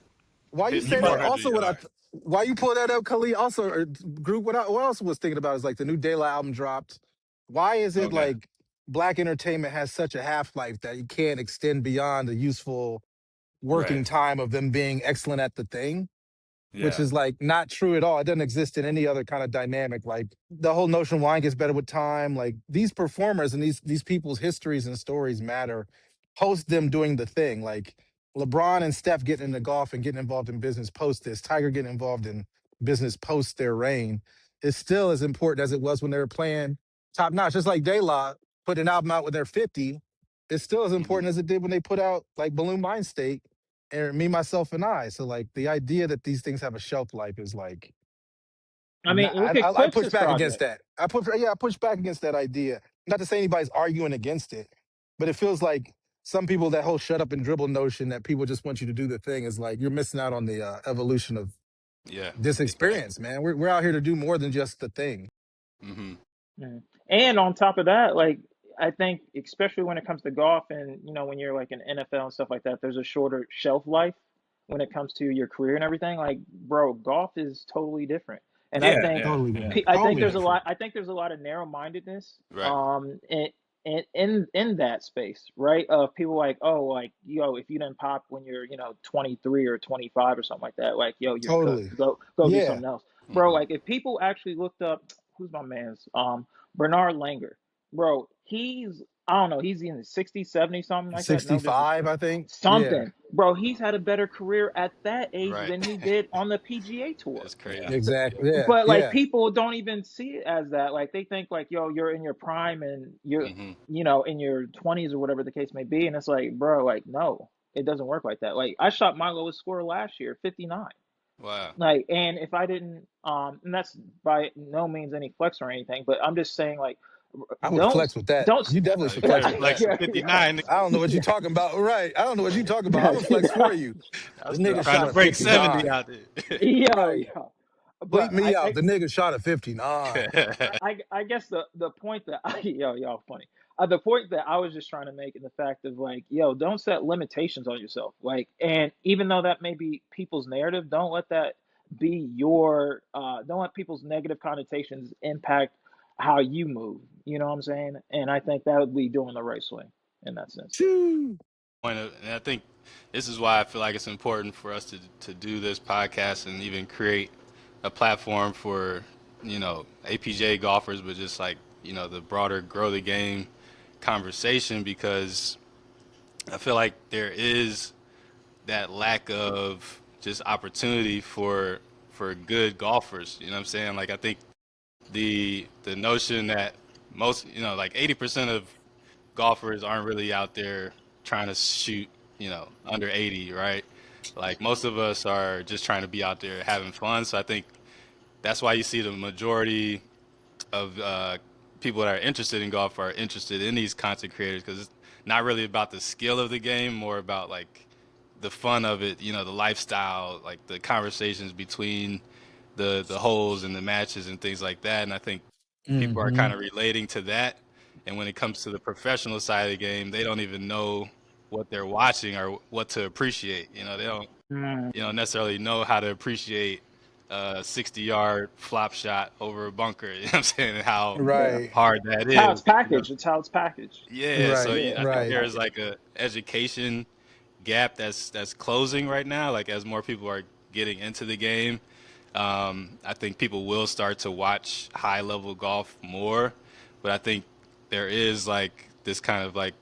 Why you say you might. that? 5,400 Also, yards. why you pull that up, Khalid? Also, group. What I also was thinking about is like the new De La album dropped. Why is it Okay. like black entertainment has such a half life that you can't extend beyond the useful Right. working time of them being excellent at the thing? Which Yeah. is like not true at all. It doesn't exist in any other kind of dynamic. Like the whole notion wine gets better with time. Like these performers and these people's histories and stories matter. Post them doing the thing. Like LeBron and Steph getting into golf and getting involved in business post this. Tiger getting involved in business post their reign is still as important as it was when they were playing top notch. Just like De La put an album out when they're 50. It's still as Hmm. important as it did when they put out like Balloon Mind State and me, myself, and I. So like the idea that these things have a shelf life is like I mean, look at I push Clips's back against project. that. I push back against that idea. Not to say anybody's arguing against it, but it feels like some people that whole shut up and dribble notion that people just want you to do the thing is like you're missing out on the evolution of Yeah, this exactly. experience, man. We're out here to do more than just the thing. Hmm. Mhm. And on top of that, like I think especially when it comes to golf and when you're like in NFL and stuff like that, there's a shorter shelf life when it comes to your career and everything. Like, bro, golf is totally different. And I Yeah. think Yeah. Totally Yeah. different. I think Totally there's a different. lot I think there's a lot of narrow-mindedness Right. in that space, right? Of people like, oh, like, yo, if you didn't pop when you're, 23 or 25 or something like that, like, yo, you're cooked. Totally. Go do Yeah. something else, bro. Mhm. Like, if people actually looked up, who's my man's, Bernard Langer, bro. He's, I don't know, he's in the 60s, 70s, something like that. No 65, disrespect, I think. Yeah. something, bro. He's had a better career at that age Right. than he did on the PGA tour. That's Yeah. crazy. Exactly. Yeah. But like Yeah. people don't even see it as that. Like they think like, yo, you're in your prime and you're, Hmm. in your 20s or whatever the case may be. And it's like, bro, like, no, it doesn't work like that. Like I shot my lowest score last year, 59. Wow. Like, and if I didn't, and that's by no means any flex or anything, but I'm just saying, like, I would don't, flex with that. don't, You definitely Oh, should you flex better with that. flex the yeah, 59. I don't know what you're yeah, talking about. Right. I don't know what you're talking about. I would flex for you. I'm The still nigga trying to shot a break 70 59. out there. yo, Right. yo. Bleep But me out. The nigga shot a 59. I guess the point that yo, y'all funny. The point that I was just trying to make in the fact of like, yo, don't set limitations on yourself. Like, and even though that may be people's narrative, don't let that be your don't let people's negative connotations impact how you move. You know what I'm saying? And I think that would be doing the right swing in that sense. Choo. And I think this is why I feel like it's important for us to do this podcast and even create a platform for, APJ golfers, but just like, the broader grow the game conversation, because I feel like there is that lack of just opportunity for good golfers. You know what I'm saying? Like I think the notion that most, like 80% of golfers aren't really out there trying to shoot, under 80, right? Like most of us are just trying to be out there having fun. So I think that's why you see the majority of people that are interested in golf are interested in these content creators, because it's not really about the skill of the game, more about like the fun of it, the lifestyle, like the conversations between the holes and the matches and things like that. And I think people are Mm-hmm. kind of relating to that. And when it comes to the professional side of the game, they don't even know what they're watching or what to appreciate. They don't, Mm, necessarily know how to appreciate a 60-yard flop shot over a bunker. You know what I'm saying? And how yeah. Right. hard that It's how it's is. packaged. It's how it's packaged. Yeah. So Right. Yeah, I it's how think it's Right. there's packaged. like a education gap that's closing right now. Like as more people are getting into the game, I think people will start to watch high level golf more. But I think there is like this kind of like,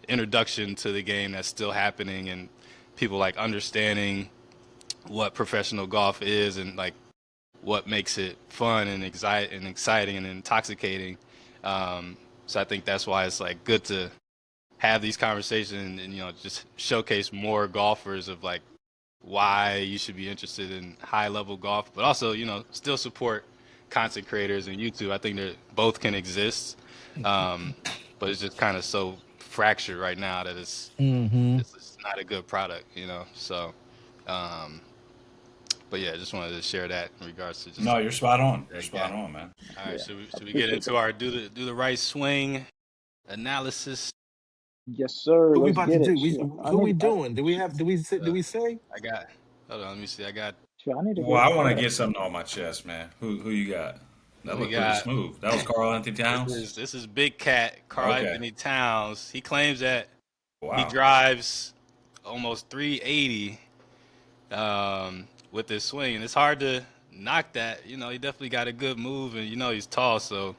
introduction to the game that's still happening, and people like understanding what professional golf is and like what makes it fun and exciting and intoxicating. So I think that's why it's like good to have these conversations and just showcase more golfers of like why you should be interested in high level golf, but also still support content creators and YouTube. I think that both can exist, but it's just kind of so fractured right now that Mm-hmm. it's just not a good product. So, um, but yeah, just wanted to share that in regards to just No, you're spot on. You're that spot gap. on, man. All right, Yeah, should we get appreciate into that. our do the right swing analysis? Yes, sir. What we Let's about to get it. do? Shit, I Who we need. doing? Do we have? Do we say? Do Uh, we say? I got. Hold on, let me see. I got. Shit, I need to Well, get I want to cut. get something on my chest, man. Who you got? That We looked pretty got. smooth. That was Carl Anthony This Towns. is this is Big Cat Carl Okay. Anthony Towns. He claims that he Wow. drives almost 380 with this swing, and it's hard to knock that. He definitely got a good move, and he's tall, so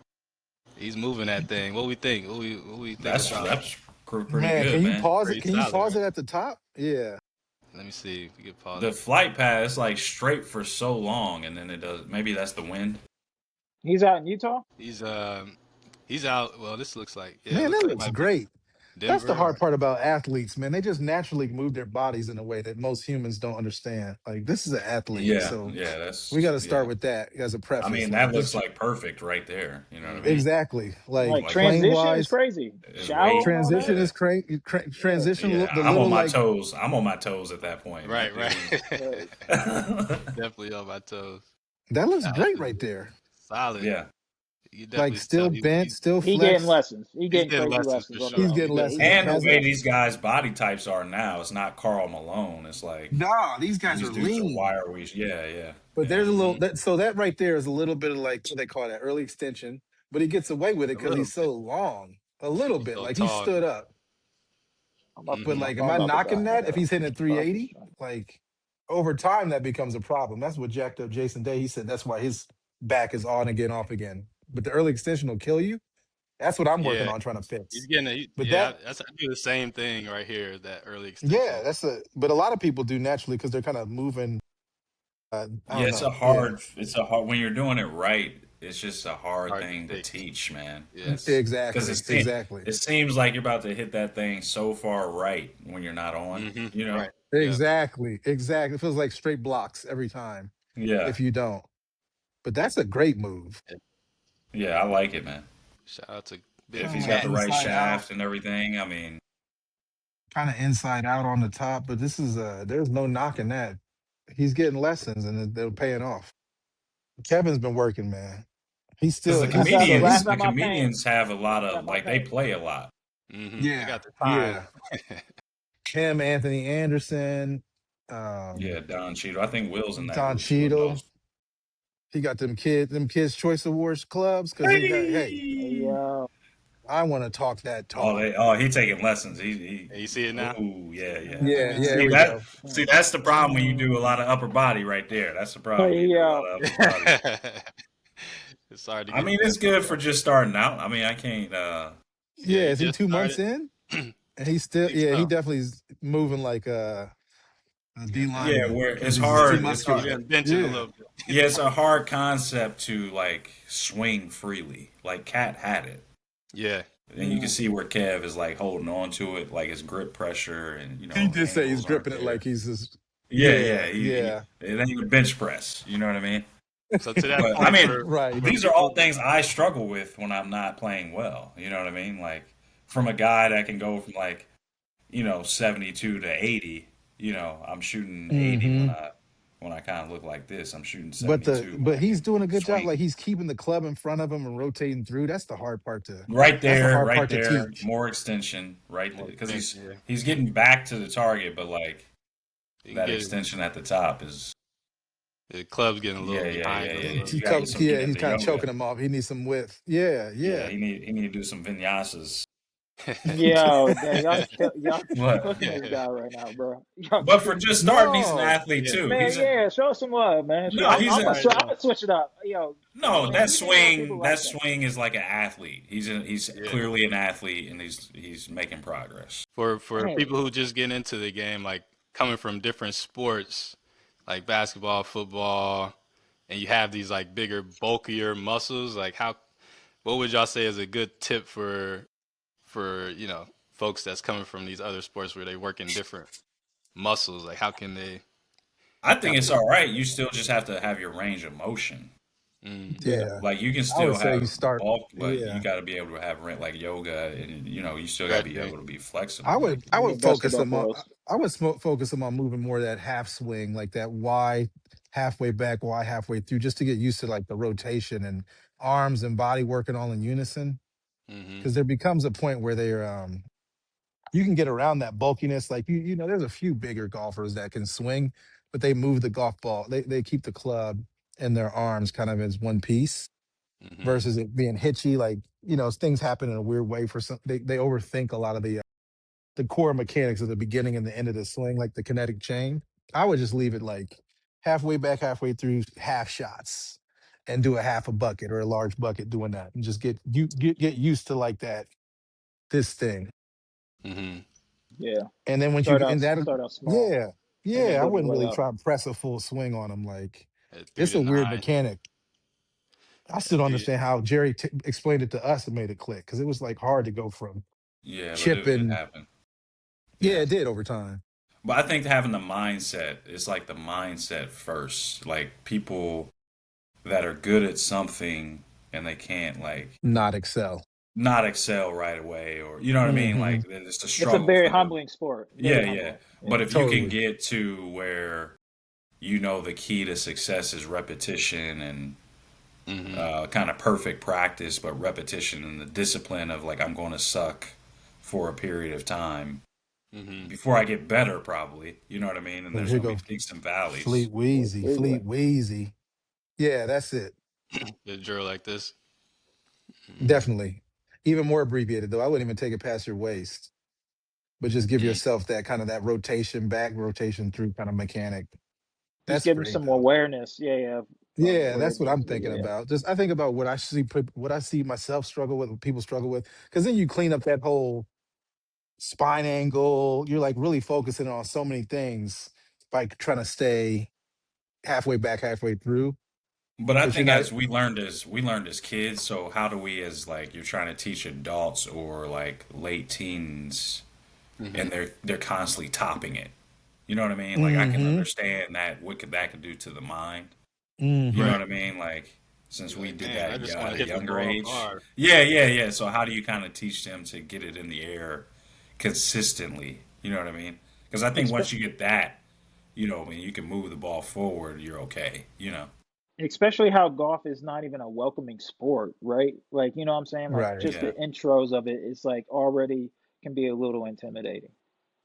he's moving that thing. What we think? What we think about it? That's pretty Man, can good, you man. pause it? Pretty Can you solid, pause right? it at the top? Yeah. Let me see if we can pause The it. flight path is like straight for so long, and then it does. Maybe that's the wind. He's out in Utah. He's out. Well, this looks like, yeah, it Man, looks that like it looks might be great. That's the Denver. hard part about athletes, man. They just naturally move their bodies in a way that most humans don't understand. Like this is an athlete, Yeah, so yeah. we got That's to yeah. start with that as a I preface. mean, Like that looks this, like perfect right there. You know what I Hmm. mean? exactly. Like Like Like plane transition is wise, crazy. his Shallow weight. and all transition that. Yeah, is crazy. Yeah. Transition, yeah. the I'm on little my like toes. I'm on my toes at that point. Right, That right. dude. Right. Definitely on my toes. that looks Alex great is right there. solid. Yeah. You Like definitely tell still bent, still He getting flexed. lessons. He he's getting getting crazy lessons for lessons on sure. He's that. getting He's Yeah, definitely he lessons. getting And the Has lessons. way a these guys' body types are now, it's not Carl Malone. It's like nah. These guys these are dudes are lean. wire we. Yeah, yeah, But yeah. there's a little hmm that so that right there is a little bit of like what they call that early extension. But he gets away with it a because little he's bit. so long. a little He's bit. so Like he tall. stood up. I'm about to put But my Hmm like, am phone I up knocking beside me that if though. he's hitting at Fuck this 380? shit. Like over time, that becomes a problem. That's what jacked up Jason Day. He said that's why his back is on again, off again. But the early extension will kill you. That's what I'm working Yeah, on trying to he's fix. getting But yeah. that, I do the same thing right here. That early yeah, extension. but a lot of people do naturally because they're kind of moving. I Yeah, don't know. Yeah, it's a hard, when you're doing it right, it's just a hard Hard to thing to fix. teach, man. Yeah. It's because exactly, exactly, it seems like you're about to hit that thing so far right when you're not on, you know? Right. Yeah. exactly, exactly. It feels like straight blocks every time Yeah. if you don't. But that's a great move. Yeah. Yeah, I like it, man. Shout out to If Big he's Kind of got the Cat. right inside out. shaft and everything, I mean, Kind of inside out on the top, but this is there's no knocking that. He's getting lessons and they're paying off. Kevin's been working, man. He's because still he's so Last he's the time I paint, comedians have a lot last of time I like they paint. play a lot. They yeah, got the time. yeah. Him, Anthony Anderson, Yeah, Don Cheadle. I think Will's in that Don group too. Cheadle. He got them kids choice awards clubs because he got hey, Hey Hey. yo, I want to talk that talk. He taking lessons. Hey, you see it now? Oh yeah, yeah. Yeah, man, yeah, here See we that? go. See, that's the problem when you do a lot of upper body right there. That's the problem when hey you do a lot yo. of upper body. It's hard to I get mean, that it's fucked good for up. just starting out. I mean, I can't. Yeah, Yeah, he is he just 2 months started. in? I And he's still think yeah, he so. definitely is moving like a D Yeah, lineman where because it's he's too hard. Yeah, It's he's hard. muscular. been benching a Yeah. little bit. Yeah, it's a hard concept to like swing freely. Like Cat had it, Yeah. and you can see where Kev is like holding on to it, like his grip pressure, and He did say he's angles aren't gripping it there. like he's just Yeah, yeah, yeah. yeah. It ain't a bench press. You know what I mean? So to that But I point, mean, Right. for these are all people, things I struggle with when I'm not playing well. You know what I mean? Like from a guy that can go from like 72 to 80. I'm shooting 80 Hmm. when I kind of look like this. I'm shooting But 72 when I he's can doing a good job. swing. Like he's keeping the club in front of him and rotating through. That's the hard Right part to there, teach. more extension, right there, more because extension, yeah. he's getting back to the target, but like You can that get extension at the top is the club's getting a little behind him a yeah. little You He got to bit. get come, some yeah, yin he's to kind of yoga. choking him off. He needs some width. Yeah, Yeah, yeah. he need to do some vinyasas. Yo, dang, y'all But cooking this guy right now, bro. Y'all but for cooking. just starting, he's an No, athlete Yeah. too. Man, He's a yeah, show some love, man. no, Yeah, he's he's a starting I'm now. gonna switch it up. Yo, no. man, we need more people like That that. swing is like an athlete. He's Yeah. clearly an athlete, and he's making progress. For Hey, people who just get into the game, like coming from different sports, like basketball, football, and you have these like bigger, bulkier muscles, like what would y'all say is a good tip for folks that's coming from these other sports where they work in different muscles? Like how can they I kind think it's all right. You still just have to have your range of motion. of yeah, yeah. Like you can I would still say have you start. bulk, but you Yeah, got to be able to have like yoga, and you still got to be stretching? able to be flexible. Like I you would busted focus up them on. for us. I would focus them on moving more of that half swing, like that Y halfway back, Y halfway through, just to get used to like the rotation and arms and body working all in unison. Mm-hmm. Because there becomes a point where they're you can get around that bulkiness. Like there's a few bigger golfers that can swing, but they move the golf ball. They keep the club and their arms kind of as one piece Mm-hmm. versus it being hitchy. Like things happen in a weird way for some. They overthink a lot of the core mechanics of the beginning and the end of the swing, like the kinetic chain. I would just leave it like halfway back, halfway through, half shots, and do a half a bucket or a large bucket doing that, and just get used to like that this thing. Mm-hmm. Yeah, And then once you and that start out small, yeah, and then yeah, I build your wouldn't way really up. try and press a full swing on them. Like At three it's to a weird nine. mechanic. I At still don't three. understand how Jerry explained it to us and made it click because it was like hard to go from yeah, but it chipping. happened. Yeah, Yeah, it did over time. but I think having the mindset, it's like the mindset first. Like people that are good at something and they can't like Not excel. not excel right away, or you know what I mean. Hmm. Like it's a It's a struggle very for them. humbling sport. Very Yeah. humbling. But Yeah. if you can Totally. get to where the key to success is repetition and Mm-hmm. kind of perfect practice, but repetition and the discipline of like I'm going to suck for a period of time Mm-hmm. before I get better, probably. You know what I mean? And Oh, there's here going to go be peaks and valleys. Fleet Wheezy, Fleetwood. Fleet Wheezy. Yeah, that's it. The drill like this. Mm-hmm. Definitely. Even more abbreviated though. I wouldn't even take it past your waist, but just give Mm. yourself that kind of that rotation back, rotation through kind of mechanic. Just That's give him great some though. awareness. Yeah, yeah, of Yeah, where that's it what needs I'm to be. thinking Yeah, yeah. about. Just I think about what I see myself struggle with, what people struggle with, because then you clean up that whole spine angle. You're like really focusing on so many things by trying to stay halfway back, halfway through. But I But you're think not as we learned as kids, so how do we as like you're trying to teach adults or like late teens Mm-hmm. and they're constantly topping it. You know what I mean? Like I can mm-hmm. understand that what could that could do to the mind. You know Mm-hmm. what Right. I mean? Like since You're we like, did man, that I just want at to a hit the younger ball age. hard. Yeah, yeah, yeah. So how do you kind of teach them to get it in the air consistently? You know what I mean? Because I think Expe- once you get that, when you can move the ball forward, you're okay. Especially how golf is not even a welcoming sport, right? Like, you know what I'm saying? Like, Right, just the Yeah. intros of it is like already can be a little intimidating.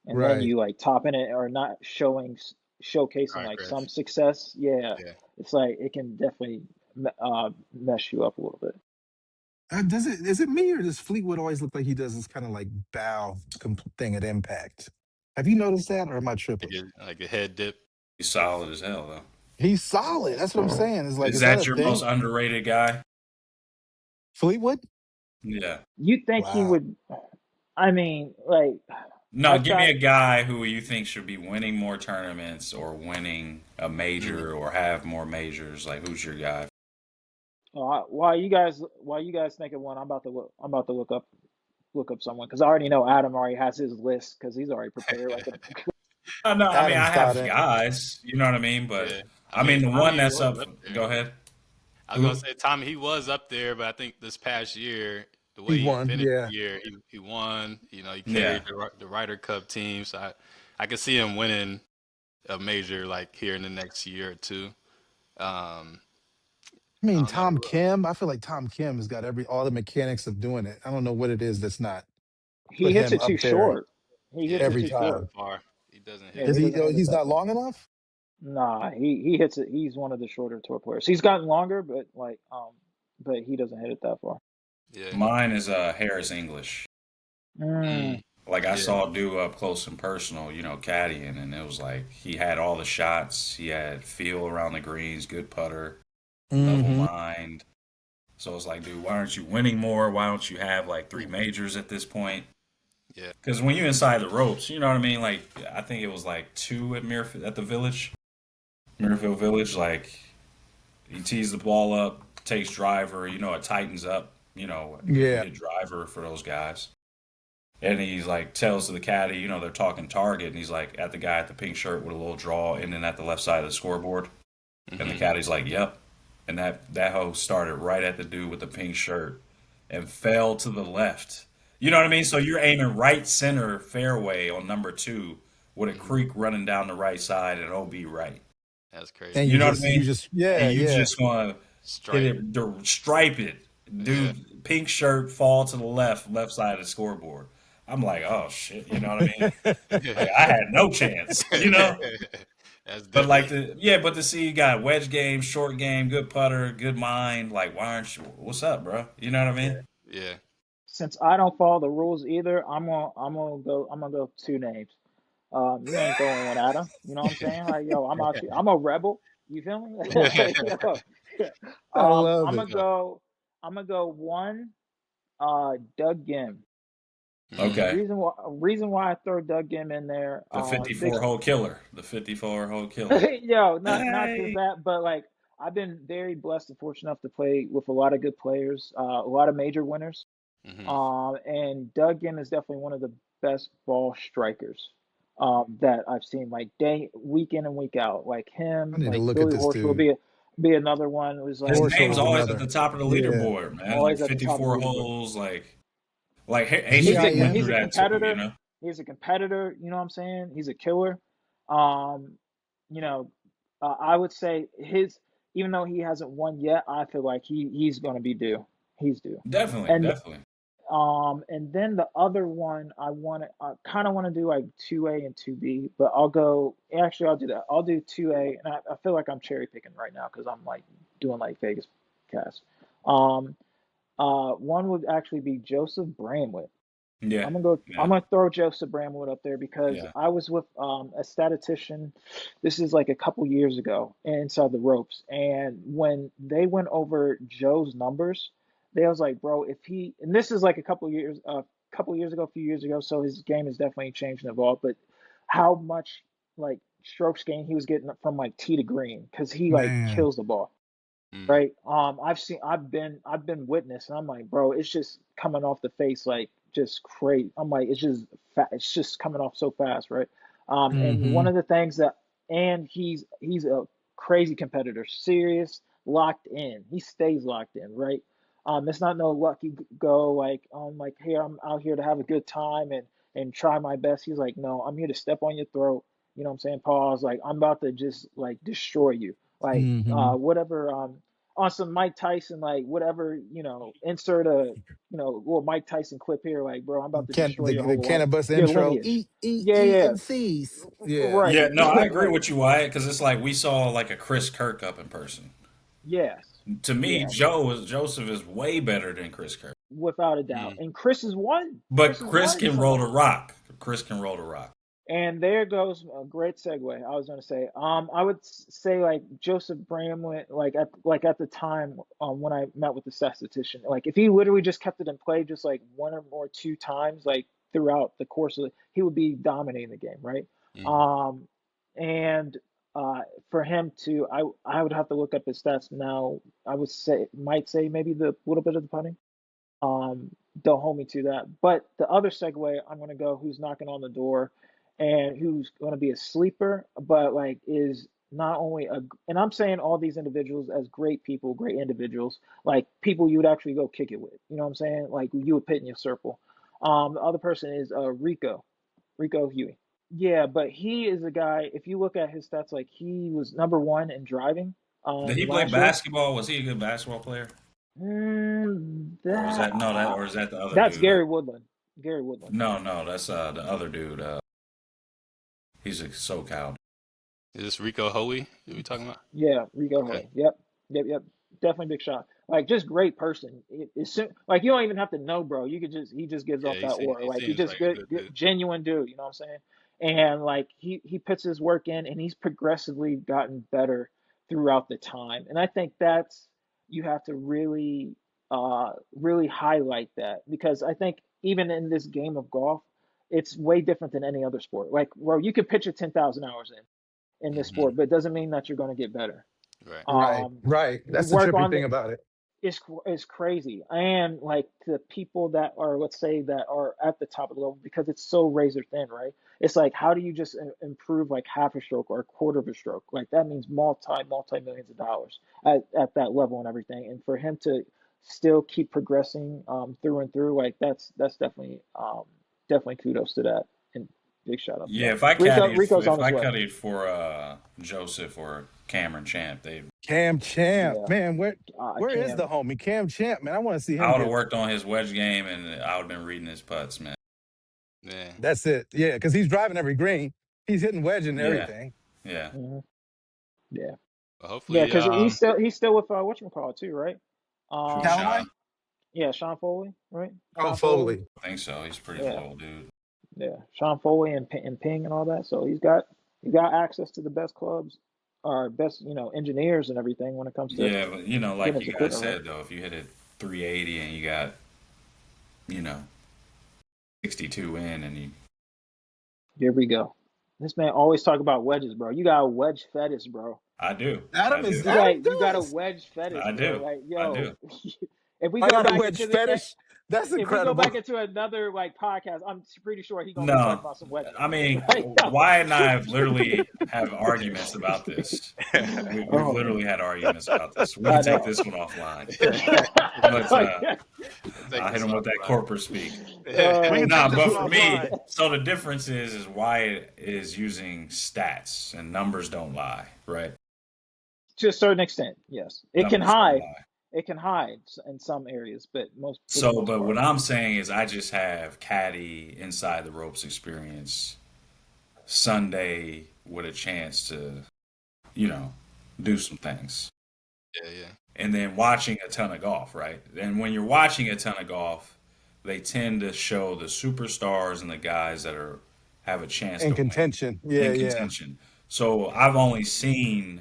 And then right. you like topping it or not showcasing like Progress. some success. Yeah, Yeah. it's like it can definitely mess you up a little bit. Does it? Is it me or does Fleetwood always look like he does this kind of like bow thing at impact? Have you noticed that, or am I tripping? Like a head dip. He's solid as hell though. He's solid. That's what I'm saying. It's like, Is is that that a your most thing? underrated guy? Fleetwood? Yeah. You think he Wow. would? I mean, like No, I've give me got a guy who you think should be winning more tournaments or winning a Mm. major or have more majors. Like, who's your guy? while you guys think of one, I'm about to look up someone because I already know Adam already has his list because he's already prepared. Like, No, I mean, Adam's I got have it. guys, you know what I mean? But, Yeah. I I mean, mean, the one Tommy that's was up, up there. go ahead. I was gonna Who? say Tommy, he was up there, but I think this past year, the He way he won. finished Yeah. the year, he won. He Yeah. carried the Ryder Cup team, so I could see him winning a major like here in the next year or two. Um, I I mean, don't know Tom who else. Kim. I feel like Tom Kim has got all the mechanics of doing it. I don't know what it is that's not he put hits him it too up there short. He Yeah, hits he it every too doesn't hit it short. time. far. He doesn't hit Yeah, it Is he he? doesn't far. Oh, hit it he's that not far. long enough. Nah, he hits it. He's one of the shorter tour players. He's gotten longer, but he doesn't hit it that far. Yeah. Mine is Harris English. Mm, Mm, Like, I yeah. saw dude up close and personal, caddying, and it was like he had all the shots. He had feel around the greens, good putter, level Mm-hmm. mind. So it's like, dude, why aren't you winning more? Why don't you have like three majors at this point? Yeah. Because when you're inside the ropes, you know what I mean. Like I think it was like two at at the Village, Muirfield Village. Like he tees the ball up, takes driver. It tightens up. If you Yeah. hit driver for those guys, and he's like tells to the caddy, they're talking target, and he's like at the guy at the pink shirt with a little draw, and then at the left side of the scoreboard, and the Hmm. caddy's like, "Yep." And that hoe started right at the dude with the pink shirt and fell to the left. You know what I mean? So you're aiming right center fairway on number two with a Hmm. creek running down the right side and OB right. That's And crazy. You know what I you mean? just, And yeah, you yeah. just want to hit Stripe. it, stripe it. Yeah. Dude, pink shirt, fall to the left side of the scoreboard. I'm like, oh shit, you know what I mean? Like I had no chance, you know? That's But like different. but to see you got wedge game, short game, good putter, good mind. Like, why aren't you? What's up, bro? You know what I Yeah. mean? Yeah. since I don't follow the rules either, I'm gonna go two names. You ain't throwing one at him. You know what I'm saying? Like, yo, I'm out here. I'm a rebel. You feel me? Yo, I love I'm it. gonna Yeah. go. I'm gonna go one. Doug Gim. Mm. Okay. Reason why I throw Doug Gim in there. The Big 54 hole killer. The 54 hole killer. Yo, not just Hey. that, but like I've been very blessed and fortunate enough to play with a lot of good players, a lot of major winners. Hmm. And Doug Ginn is definitely one of the best ball strikers that I've seen, like day week in and week out. Like I him, need to like look at Billy this Horschel will dude. be another one who's His like Horschel name's is always at another. the top of the Yeah. leaderboard, man. Like always at the top of the 54 leaderboard. holes. Like HC went GIF. He's through a that too, you competitor. know? He's a competitor. You know what I'm saying? He's a killer. Um, you know, I would say his even though he hasn't won yet, I feel like he's going to be due. He's due. Definitely, And definitely. and then the other one I kind of want to do like 2A and 2B, but I'll do that. I'll do 2A, and I feel like I'm cherry picking right now because I'm like doing like Vegas cast. Um, One would actually be Joseph Bramlett. Yeah, I'm yeah, gonna throw Joseph Bramlett up there because yeah. I was with a statistician. This is like a couple years ago inside the ropes, and when they went over Joe's numbers, they was like, bro, if he and this is like couple years ago, a few years ago, so his game has definitely changed and evolved. But how much like strokes gained he was getting from like tee to green because he like Man. kills the ball. Mm. Right. I've been witness, and I'm like, bro, it's just coming off the face like just crazy. I'm like, it's just coming off so fast, right? And Hmm. one of the things that, and he's a crazy competitor, serious, locked in. He stays locked in, right? It's not no lucky go like, hey, I'm out here to have a good time and try my best. He's like, no, I'm here to step on your throat. You know what I'm saying? Pause. Like, I'm about to just like destroy you. Like, Hmm. whatever. On some Mike Tyson, like whatever, insert a, little Mike Tyson clip here, like, bro, I'm about to Can destroy the, your the whole life, cannabis your intro? lineage. Eat Yeah, and cease. Yeah. right. Yeah, no, I agree Like, with you, Wyatt, because it's like we saw like a Chris Kirk up in person. yes, To me, yes, Joseph is way better than Chris Kirk. without a doubt. Mm. And Chris is one. But Chris is Chris one can roll the somehow. rock. Chris can roll the rock. And there goes a great segue. I was going to say, I would say like Joseph Bramlett, like at the time, when I met with the statistician, like if he literally just kept it in play, just like one or two times, like throughout the course of he would be dominating the game, right? Mm. Um, and for him to, I would have to look up his stats now. I would say, might say maybe the little bit of the putting. Um, don't hold me to that. But the other segue, I'm going to go who's knocking on the door and who's going to be a sleeper, but like is not only and I'm saying all these individuals as great people, great individuals, like people you would actually go kick it with. You know what I'm saying? Like you would pit in your circle. The other person is Rico Huey. Yeah, but he is a guy, if you look at his stats, like he was number one in driving Did he play last year. basketball? Was he a good basketball player? Or is That that the other that's dude? Gary Woodland. Gary Woodland. No, that's the other dude. He's a SoCal. Is this Rico Hoey that we talking about? Yeah, Rico Okay. Hoy. Yep. Definitely big shot. Like just great person. Like you don't even have to know, bro. You could just he just gives Yeah, off that aura. he Like he seems just like a good, good good dude. genuine dude. You know what I'm saying? And like he puts his work in, and he's progressively gotten better throughout the time. And I think that's you have to really highlight that because I think even in this game of golf, it's way different than any other sport. Like, bro, you could pitch it 10,000 hours in this Hmm. sport, but it doesn't mean that you're going to get better. Right. Right. Um, Right. you That's the work trippy on thing about it. it's crazy, and like the people that are, let's say, that are at the top of the level because it's so razor thin, right? It's like how do you just improve like half a stroke or a quarter of a stroke? Like that means multi millions of dollars at that level and everything. And for him to still keep progressing through and through, like that's definitely kudos to that and big shout out to Yeah, that. Rico's on if his I way. caddied for Joseph or Cameron Champ, they Cam Champ. Yeah, Man, where is the Cam. homie? Cam Champ, man. I want to see I him would have get worked on his wedge game and I would have been reading his putts, man. Yeah. that's it. Yeah, because he's driving every green. He's hitting wedge and Yeah, everything. yeah. Mhm. Yeah. Well, Yeah, hopefully, because he's still with whatchamacallit too, right? True Callaway? shot. Yeah, Sean Foley, right? Oh, Sean Foley. Foley. I think so. He's a pretty Yeah, loyal dude. yeah. Sean Foley and Ping and all that. So he got access to the best clubs, or best engineers and everything when it comes to Yeah, but like getting his you guys equipment right. said though, if you hit it 380 and you got, you know, 62 in and you Here we go. This man always talk about wedges, bro. You got a wedge fetish, bro. I do. I Adam is do. Adam You got a does. wedge fetish, I bro. do. Like, I yo, do. if we I go got a back wedge into the fetish. That's if we go back incredible. into another like podcast, I'm pretty sure he's gonna be talking No. about some wedges. I mean, Like, yo. Wyatt and I have literally have arguments about this. We've Oh man, literally had arguments about this. We can I take know. this one offline. But We'll Like, take I hit this him with that offline. corporate speak. We oh can take Nah, this but one for man. me, offline. so the difference is Wyatt is using stats and numbers don't lie, right? To a certain extent, yes, it can Numbers don't hide. lie. It can hide in some areas, but for the So, most but what part, I'm saying is I just have caddy inside the ropes experience Sunday with a chance to, you know, do some things. Yeah, yeah. and then watching a ton of golf, right? And when you're watching a ton of golf, they tend to show the superstars and the guys that are have a chance In to win contention. Yeah, in yeah. contention. So I've only seen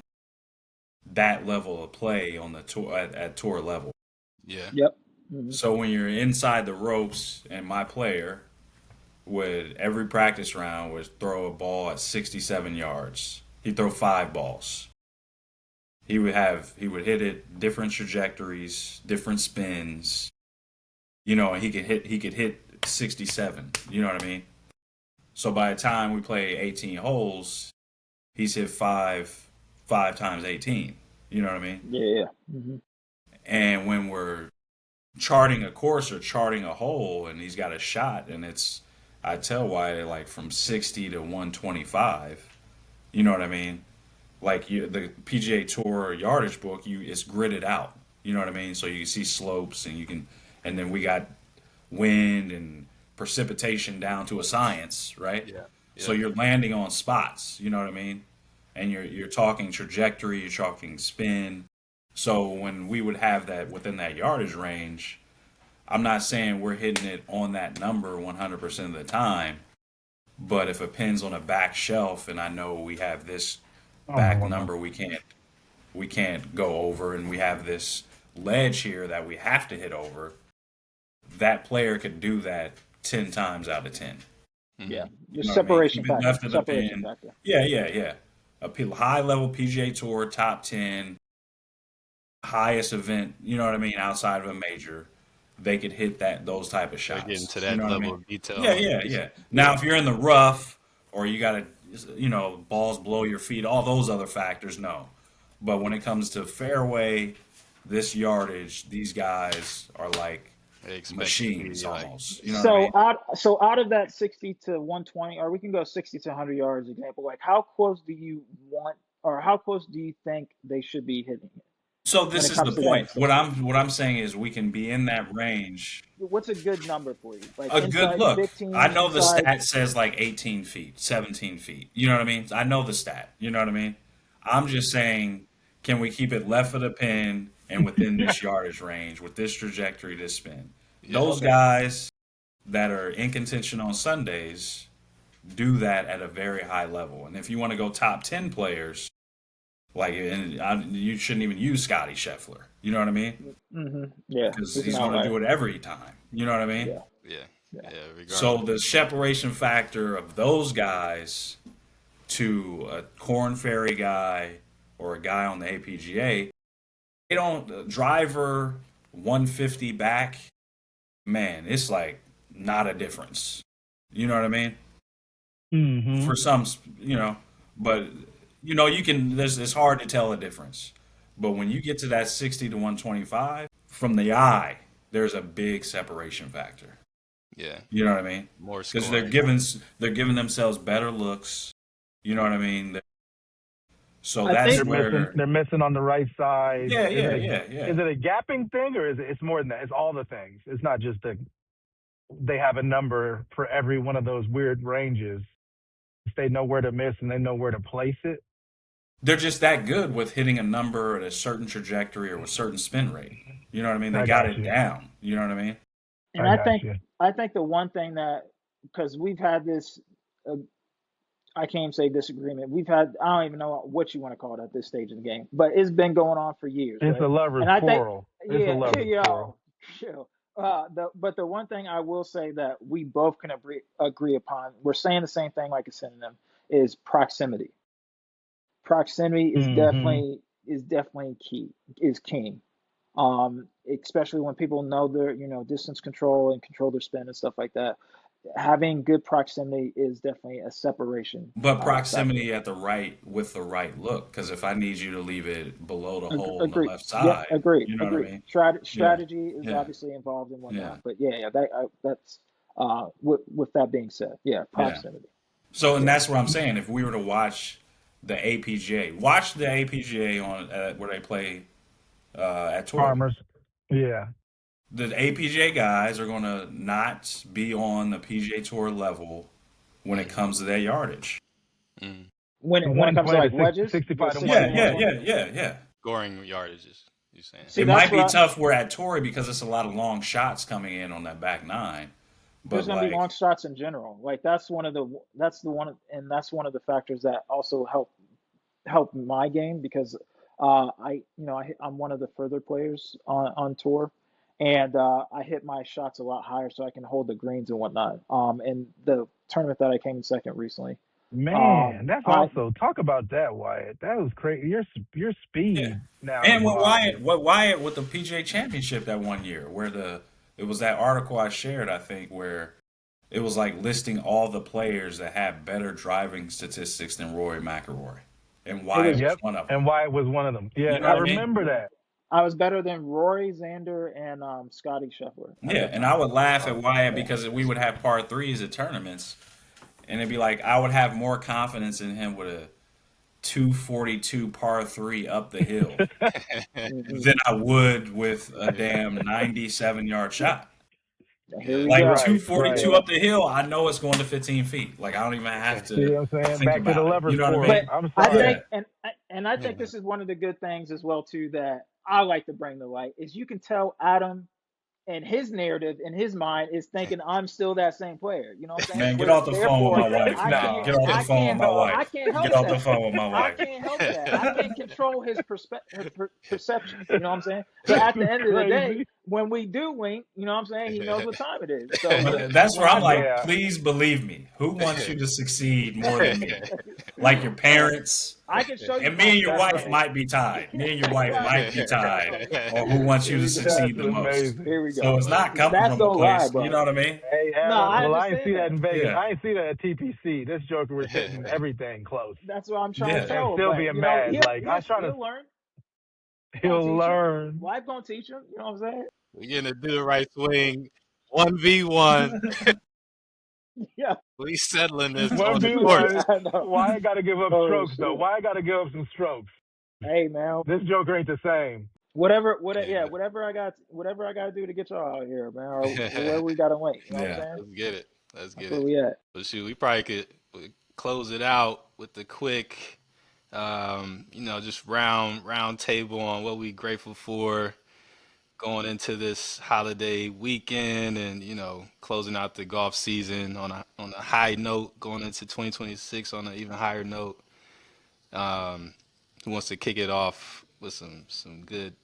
that level of play on the tour at tour level. Yeah. Yep. Hmm. So when you're inside the ropes, and my player would every practice round would throw a ball at 67 yards. He'd throw 5 balls. He would hit it different trajectories, different spins. And he could hit 67. You know what I mean? So by the time we play 18 holes, he's hit five times 18. You know what I mean? Yeah. Hmm. And when we're charting a course or charting a hole and he's got a shot and I tell why like from 60 to 125. You know what I mean? Like the PGA Tour yardage book, it's gridded out. You know what I mean? So you can see slopes and then we got wind and precipitation down to a science, right? Yeah. So Yep. you're landing on spots. You know what I mean? And you're talking trajectory, you're talking spin. So when we would have that within that yardage range, I'm not saying we're hitting it on that number 100% of the time, but if a pin's on a back shelf and I know we have this Oh no, back well, no. number we can't go over and we have this ledge here that we have to hit over, that player could do that 10 times out of 10. Yeah. Hmm. You Just know what I mean? separation Keep it factor. left of the Separation pin. factor. Yeah, yeah, yeah. High level PGA Tour top 10, highest event, you know what I mean, outside of a major, they could hit those type of They're getting shots. to You know that what I level mean? of detail Yeah, on yeah, just yeah. Now yeah. if you're in the rough or you got to, balls below your feet, all those other factors, no. But when it comes to fairway, this yardage, these guys are like They expect to machines be like almost. You know what I So mean? out of that 60 to 120, or we can go 60 to 100 yards example, like how close do you want, or how close do you think they should be hitting it So when this it is the comes to that point. What 60? I'm saying is we can be in that range. What's a good number for you? Like A good inside look. I 15, know the inside. stat says like 18 feet, 17 feet. You know what I mean? I know the stat. You know what I mean? I'm just saying, can we keep it left of the pin and within this yardage range with this trajectory, this spin? yeah. Those Okay. guys that are in contention on Sundays do that at a very high level. And if you want to go top 10 players, you shouldn't even use Scotty Scheffler. You know what I mean? Hmm. Yeah, Because he's an he's going to outlier. do it every time. You know what I mean? Yeah, Yeah. yeah. Yeah. So Regardless. the separation factor of those guys to a Corn Ferry guy or a guy on the APGA, they don't driver 150 back. Man, it's like not a difference. You know what I mean? Hmm. For some, but you can. It's hard to tell a difference. But when you get to that 60 to 125 from the eye, there's a big separation factor. Yeah. You know what I mean? More Because scoring. they're giving themselves better looks. You know what I mean? So I that's They're think missing. where. They're missing on the right side. Yeah, Is yeah, it yeah, yeah. is it a gapping thing, or is it? It's more than that. It's all the things. It's not just they have a number for every one of those weird ranges. If they know where to miss and they know where to place it. They're just that good with hitting a number at a certain trajectory or a certain spin rate. You know what I mean? They I got got it you. down. You know what I mean? and I I got think you. I think the one thing that, because we've had this, uh, I can't even say disagreement. We've had, I don't even know what you want to call it at this stage of the game, but it's been going on for years, It's a right? lover's And I think, quarrel. It's a yeah, lover's yo, quarrel. chill. But the one thing I will say that we both can agree upon, we're saying the same thing like a synonym, is proximity. Proximity Hmm. is definitely key, is king. Especially when people know their, distance control and control their spin and stuff like that. Having good proximity is definitely a separation But factor. proximity with the right look. Because if I need you to leave it below the hole on the Agreed. left Yep, side, agreed. you know what I Agreed. mean? Yeah, Strategy is yeah, obviously involved in yeah, whatnot, but yeah, that's with that being said, yeah, yeah. proximity. So, and Yeah. that's what I'm saying. If we were to watch the APGA on where they play at Torrey. Farmers. Yeah. The APJ guys are going to not be on the PGA Tour level when it Mm-hmm. comes to their yardage. Mm-hmm. When The it comes to 120 like to wedges, the 65 to 60 to Yeah, yeah, 110. 120. yeah, yeah, yeah. Scoring yardages. You saying? See, It that's might be what tough where at Torrey because it's a lot of long shots coming in on that back nine. there's But going to be like, long shots in general. Like that's the one, and that's one of the factors that also help my game because I'm one of the further players on tour, and I hit my shots a lot higher so I can hold the greens and whatnot. And the tournament that I came in second recently, Man, that's I also talk about that, Wyatt. That was crazy. Your yeah. speed now is And wild. What Wyatt with the PGA Championship that one year, where it was that article I shared, I think, where it was like listing all the players that had better driving statistics than Rory McIlroy, and it Wyatt was was Yep, one of them. and Wyatt was one of them. Yeah, You know I what I mean? remember yeah, that. I was better than Rory, Xander, and Scotty Scheffler at Yeah, that and I time. would laugh at Oh, Wyatt Yeah, because we would have par threes at tournaments, and it'd be like I would have more confidence in him with a 242 par three up the hill hmm than I would with a damn 97-yard shot. here we Like go. right, 242 right. Yeah, up the hill, I know it's going to 15 feet. Like I don't even have See to what I'm saying? think Back to the about it. You lovers know what I but mean? quarter. I'm I sorry. think, Yeah. and I think this is one of the good things as well too that I like to bring to light is you can tell Adam and his narrative in his mind is thinking I'm still that same player. You know what I'm saying? Man, get Where off the phone with therefore my wife, I man. can't Nah, Get off the I phone with can't my no. wife. I can't Get help off the that. phone with my I wife. can't help that. I can't control his perception. You know what I'm saying? So This at is the end of the day, crazy. when we do wink, you know what I'm saying? He knows what time it is. So But that's when where I'm I do, like, Yeah. please believe me. Who wants you to succeed more than me? Like your parents. I can show you And me and your posters, That's wife man. might be tied. Me and your wife Well, might be here we tied go. on who wants you Here to we go. that's succeed the most. amazing. Here we So go. it's not The coming stats from a don't lie, place, you bro. know what I mean? Hey No, Adam, I well I ain't see understand that that. in Vegas. Yeah. I ain't see that at TPC. This Joker was hitting everything close. That's what I'm trying to Yeah. And tell him. still But being mad. Like I trying to he'll learn. Gonna he'll teach him. learn. Life gonna teach him. You know what I'm saying? We're gonna do the right swing. 1v1. Yeah, We settling this One on the v court. one. I know. Why I gotta give up Oh strokes though? shit. Why I gotta give up some strokes? Hey man, This Joker ain't the same. yeah, Yeah. whatever I gotta do to get y'all out here, man, or where we gotta link. You know what I'm Yeah. saying? Let's get it. Let's That's get where it. we at. But shoot, we probably could close it out with the quick, just round table on what we grateful for going into this holiday weekend, and closing out the golf season on a high note, going into 2026 on an even higher note. Um, who wants to kick it off with some good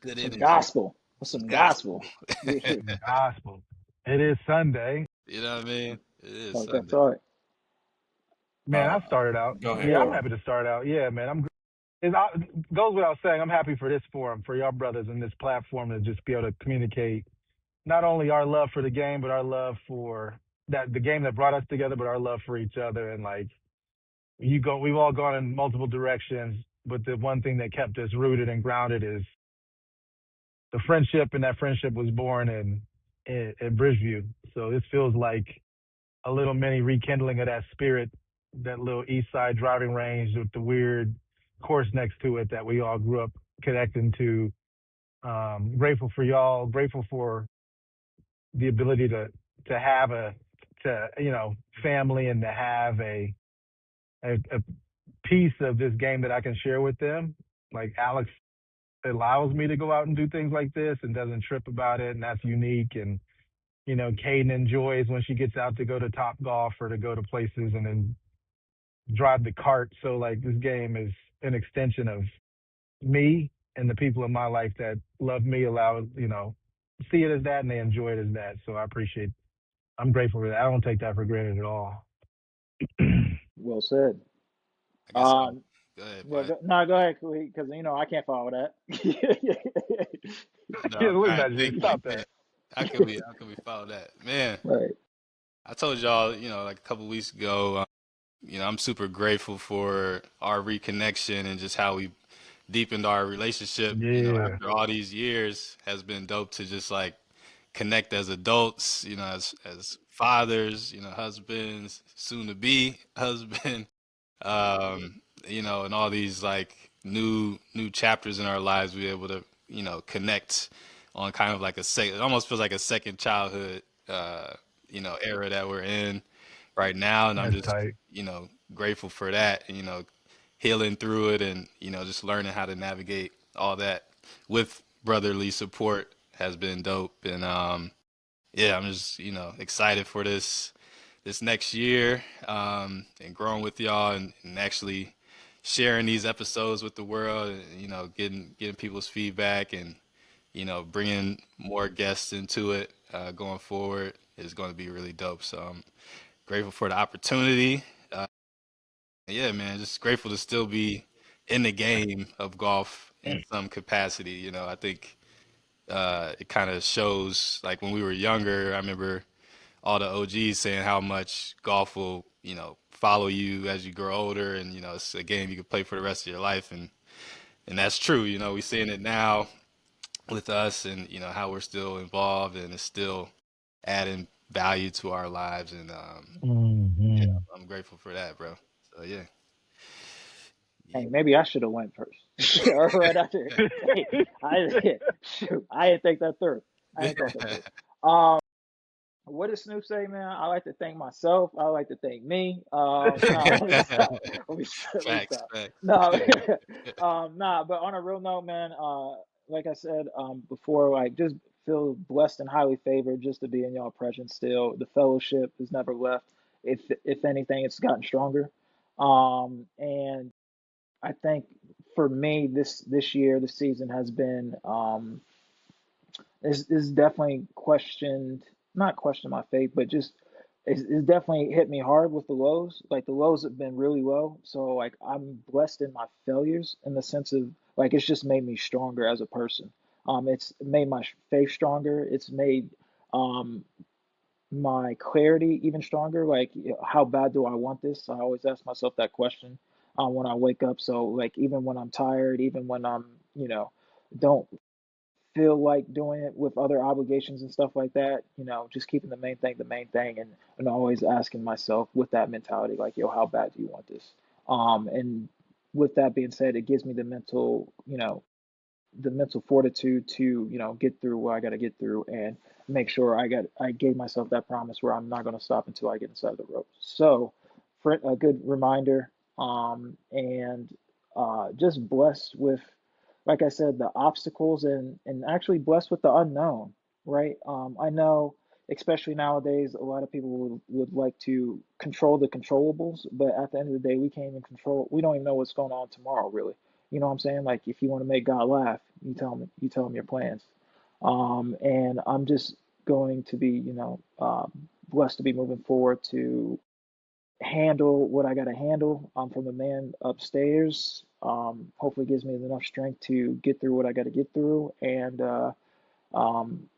Some energy, gospel. some Some gospel? gospel. Yeah. Gospel. It is Sunday. You know what I mean? It is Okay, Sunday. sorry. Man, Uh, I started out. Go ahead, Yeah, I'm Yeah. Carl. happy to start out. Yeah, man. It goes without saying, I'm happy for this forum, for y'all brothers and this platform to just be able to communicate not only our love for the game, but our love for that the game that brought us together, but our love for each other. And like we've all gone in multiple directions, but the one thing that kept us rooted and grounded is the friendship, and that friendship was born in Bridgeview. So this feels like a little mini rekindling of that spirit, that little east side driving range with the weird course next to it that we all grew up connecting to. Grateful for y'all, grateful for the ability to have family, and to have a piece of this game that I can share with them. Like Alex allows me to go out and do things like this and doesn't trip about it, and that's unique. And Caden enjoys when she gets out to go to Top Golf or to go to places and then drive the cart. So like this game is an extension of me, and the people in my life that love me see it as that, and they enjoy it as that. So I'm grateful for that. I don't take that for granted at all. Well said. I guess I'll Um, go ahead, yeah, but no, go ahead, because I can't follow that. no, Yeah, I'm looking trying to at you. think like, Stop that. man, how can we follow that? Man, Right. I told y'all, like a couple weeks ago, I'm super grateful for our reconnection and just how we deepened our relationship, Yeah, after all these years has been dope to just like connect as adults, as fathers, husbands, soon to be husband, and all these like new chapters in our lives, we able to, connect on kind of like it almost feels like a second childhood, era that we're in right now. And I'm that's just, tight. grateful for that and, healing through it and, just learning how to navigate all that. with brotherly support has been dope. And yeah, I'm just excited for this next year, and growing with y'all, and actually sharing these episodes with the world, and getting people's feedback, and bringing more guests into it, going forward is going to be really dope. So I'm grateful for the opportunity. Yeah, man, just grateful to still be in the game of golf in some capacity. I think it kind of shows, like when we were younger. I remember all the OGs saying how much golf will, follow you as you grow older, and it's a game you can play for the rest of your life, and that's true. We're seeing it now with us, and how we're still involved, and it's still adding value to our lives, and yeah, Hmm. I'm grateful for that, bro. So yeah, Hey, yeah. maybe I should have went first. Or right after. Hey, shoot, I didn't think that through. I didn't think that through. What does Snoop say, man? I like to thank myself. I like to thank me. No, let me stop. Let me Facts, stop. facts. No, nah. But on a real note, man. Like I said, before, like just feel blessed and highly favored just to be in y'all presence. Still, the fellowship has never left. If anything, it's gotten stronger. And I think for me, this year, this season has been is definitely questioned, not questioned my faith, but just it's definitely hit me hard with the lows. Like the lows have been really low, so like I'm blessed in my failures in the sense of like it's just made me stronger as a person. It's made my faith stronger. It's made um my clarity even stronger. Like, how bad do I want this? I always ask myself that question when I wake up. So like even when I'm tired, even when I'm don't feel like doing it with other obligations and stuff like that, just keeping the main thing, and always asking myself with that mentality, like, yo, how bad do you want this? And with that being said, it gives me the mental fortitude to, get through what I got to get through and make sure I gave myself that promise where I'm not going to stop until I get inside the ropes. So, for a good reminder, and just blessed with, like I said, the obstacles, and actually blessed with the unknown, right? I know, especially nowadays, a lot of people would like to control the controllables, but at the end of the day, we can't even control. We don't even know what's going on tomorrow, really. You know what I'm saying? Like if you want to make God laugh, you tell him your plans. And I'm just going to be, blessed to be moving forward to handle what I got to handle. From the man upstairs. Hopefully gives me enough strength to get through what I got to get through, and um,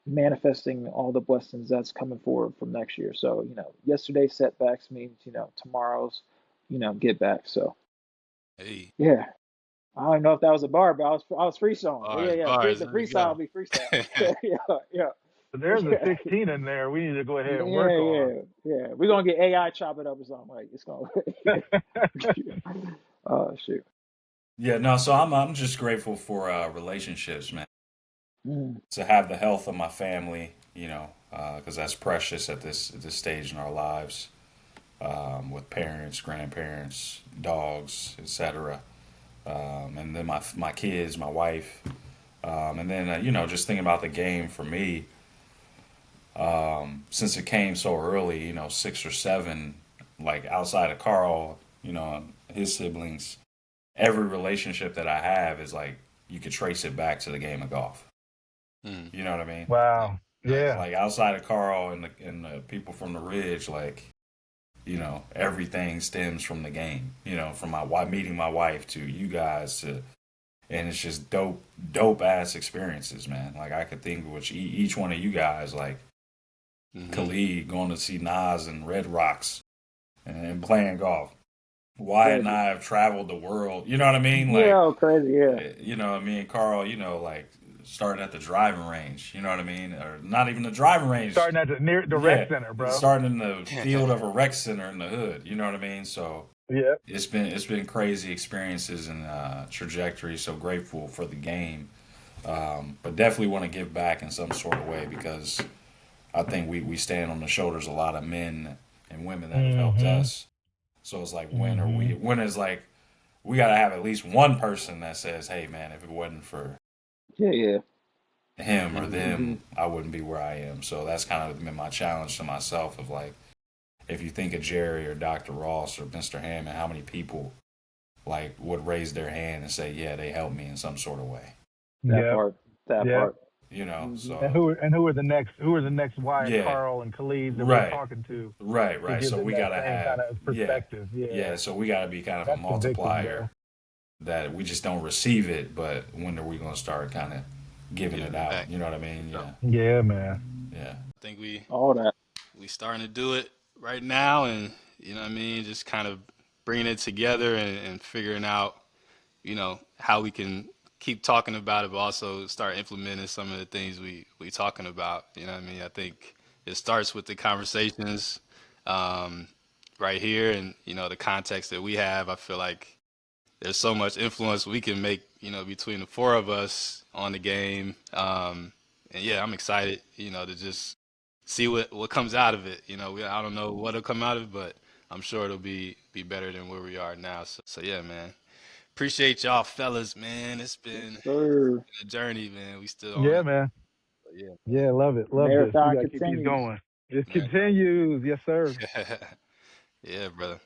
manifesting all the blessings that's coming forward from next year. So, yesterday's setbacks means, tomorrow's, get back. So, Hey, yeah. I don't know if that was a bar, but I was freestyling. But yeah, bars, yeah. bars. The There we freestyle will go. be freestyle. Yeah, yeah, There's a yeah, 16 in there we need to go ahead and yeah, work on. yeah, yeah. We're gonna get AI chop it up or something. Like it's gonna. Oh shoot. Yeah, no. So I'm just grateful for relationships, man. Mm, To have the health of my family, because that's precious at this stage in our lives, with parents, grandparents, dogs, etc. And then my kids, my wife, and then just thinking about the game for me, since it came so early, 6 or 7, like outside of Carl, and his siblings, every relationship that I have is like you could trace it back to the game of golf. Mm, You know what I mean? yeah, Wow. nice. Yeah. Like outside of Carl and the people from the Ridge, like everything stems from the game. From my wife meeting my wife to you guys to, and it's just dope ass experiences, man. Like I could think of which each one of you guys, like Hmm. Khalid going to see Nas and Red Rocks and playing golf. Wyatt and crazy. I have traveled the world. You know what I mean? Yeah, Like, oh, crazy. Yeah. me and Carl, like starting at the driving range. You know what I mean? Or not even the driving range. Starting at the rec Yeah, center, bro. starting in the field of a rec center in the hood. You know what I mean? So Yeah. it's been crazy experiences and trajectory. So grateful for the game, but definitely want to give back in some sort of way because I think we stand on the shoulders of a lot of men and women that have helped Hmm. us. So it's like Hmm. when is like we got to have at least one person that says, "Hey, man, if it wasn't for Yeah. him or Mm-hmm. them, I wouldn't be where I am. So that's kind of been my challenge to myself of like, if you think of Jerry or Dr. Ross or Mr. Hammond, how many people like would raise their hand and say, yeah, they helped me in some sort of way, That Yep. part. That Yep. part. you know? Mm-hmm. And So who are the next Wyatt, yeah, Carl, and Khalid that we're right, talking to right. give So them we that gotta same kind have, of yeah, perspective. yeah. Yeah. So we gotta be kind of a That's convicting, multiplier bro. that we just don't receive it, but when are we gonna start kind of giving Give it it out? back. You know what I mean? So Yeah, Yeah, man. yeah. I think All that. we starting to do it right now, and you know what I mean, just kind of bringing it together and figuring out, you know, how we can keep talking about it, but also start implementing some of the things we talking about. You know what I mean? I think it starts with the conversations um, right here, and you know the context that we have. I feel like there's so much influence we can make, you know, between the four of us on the game. And yeah, I'm excited, you know, to just see what comes out of it. You know, I don't know what'll come out of it, but I'm sure it'll be better than where we are now. So yeah, man. Appreciate y'all fellas, man. It's Yes, been sir. a journey, man. We still on Yeah, it. man. But yeah, Yeah, love it. The Love this. We marathon gotta keep these continues. going. It man. continues. Yes, sir. Yeah, brother.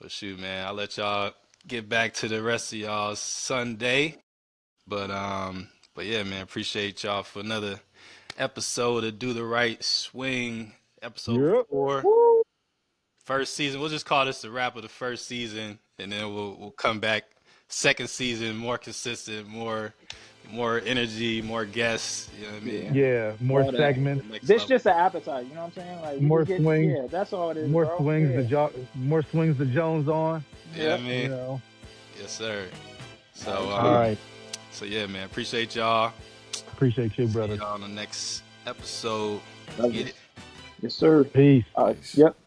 Well, shoot, man. I'll let y'all get back to the rest of y'all Sunday. But yeah, man, appreciate y'all for another episode of Do the Right Swing, episode Yep. 4, Woo. first season. We'll just call this the wrap of the first season, and then we'll come back second season, more consistent, more energy, more guests. You know what I Yeah. mean? Yeah. More All that. segments. The next This level. just an appetite. You know what I'm saying? Like we More just get. swings. Yeah. That's all it is, More bro. swings. Yeah. More swings. The Jones on. You know Yep. what I You mean? know. Yes, sir. Nice. So All Yeah. right. so yeah, man, appreciate y'all. Appreciate you, See brother. y'all on the next episode. Let's Love get it. it. Yes, sir. Peace. Peace. Yep.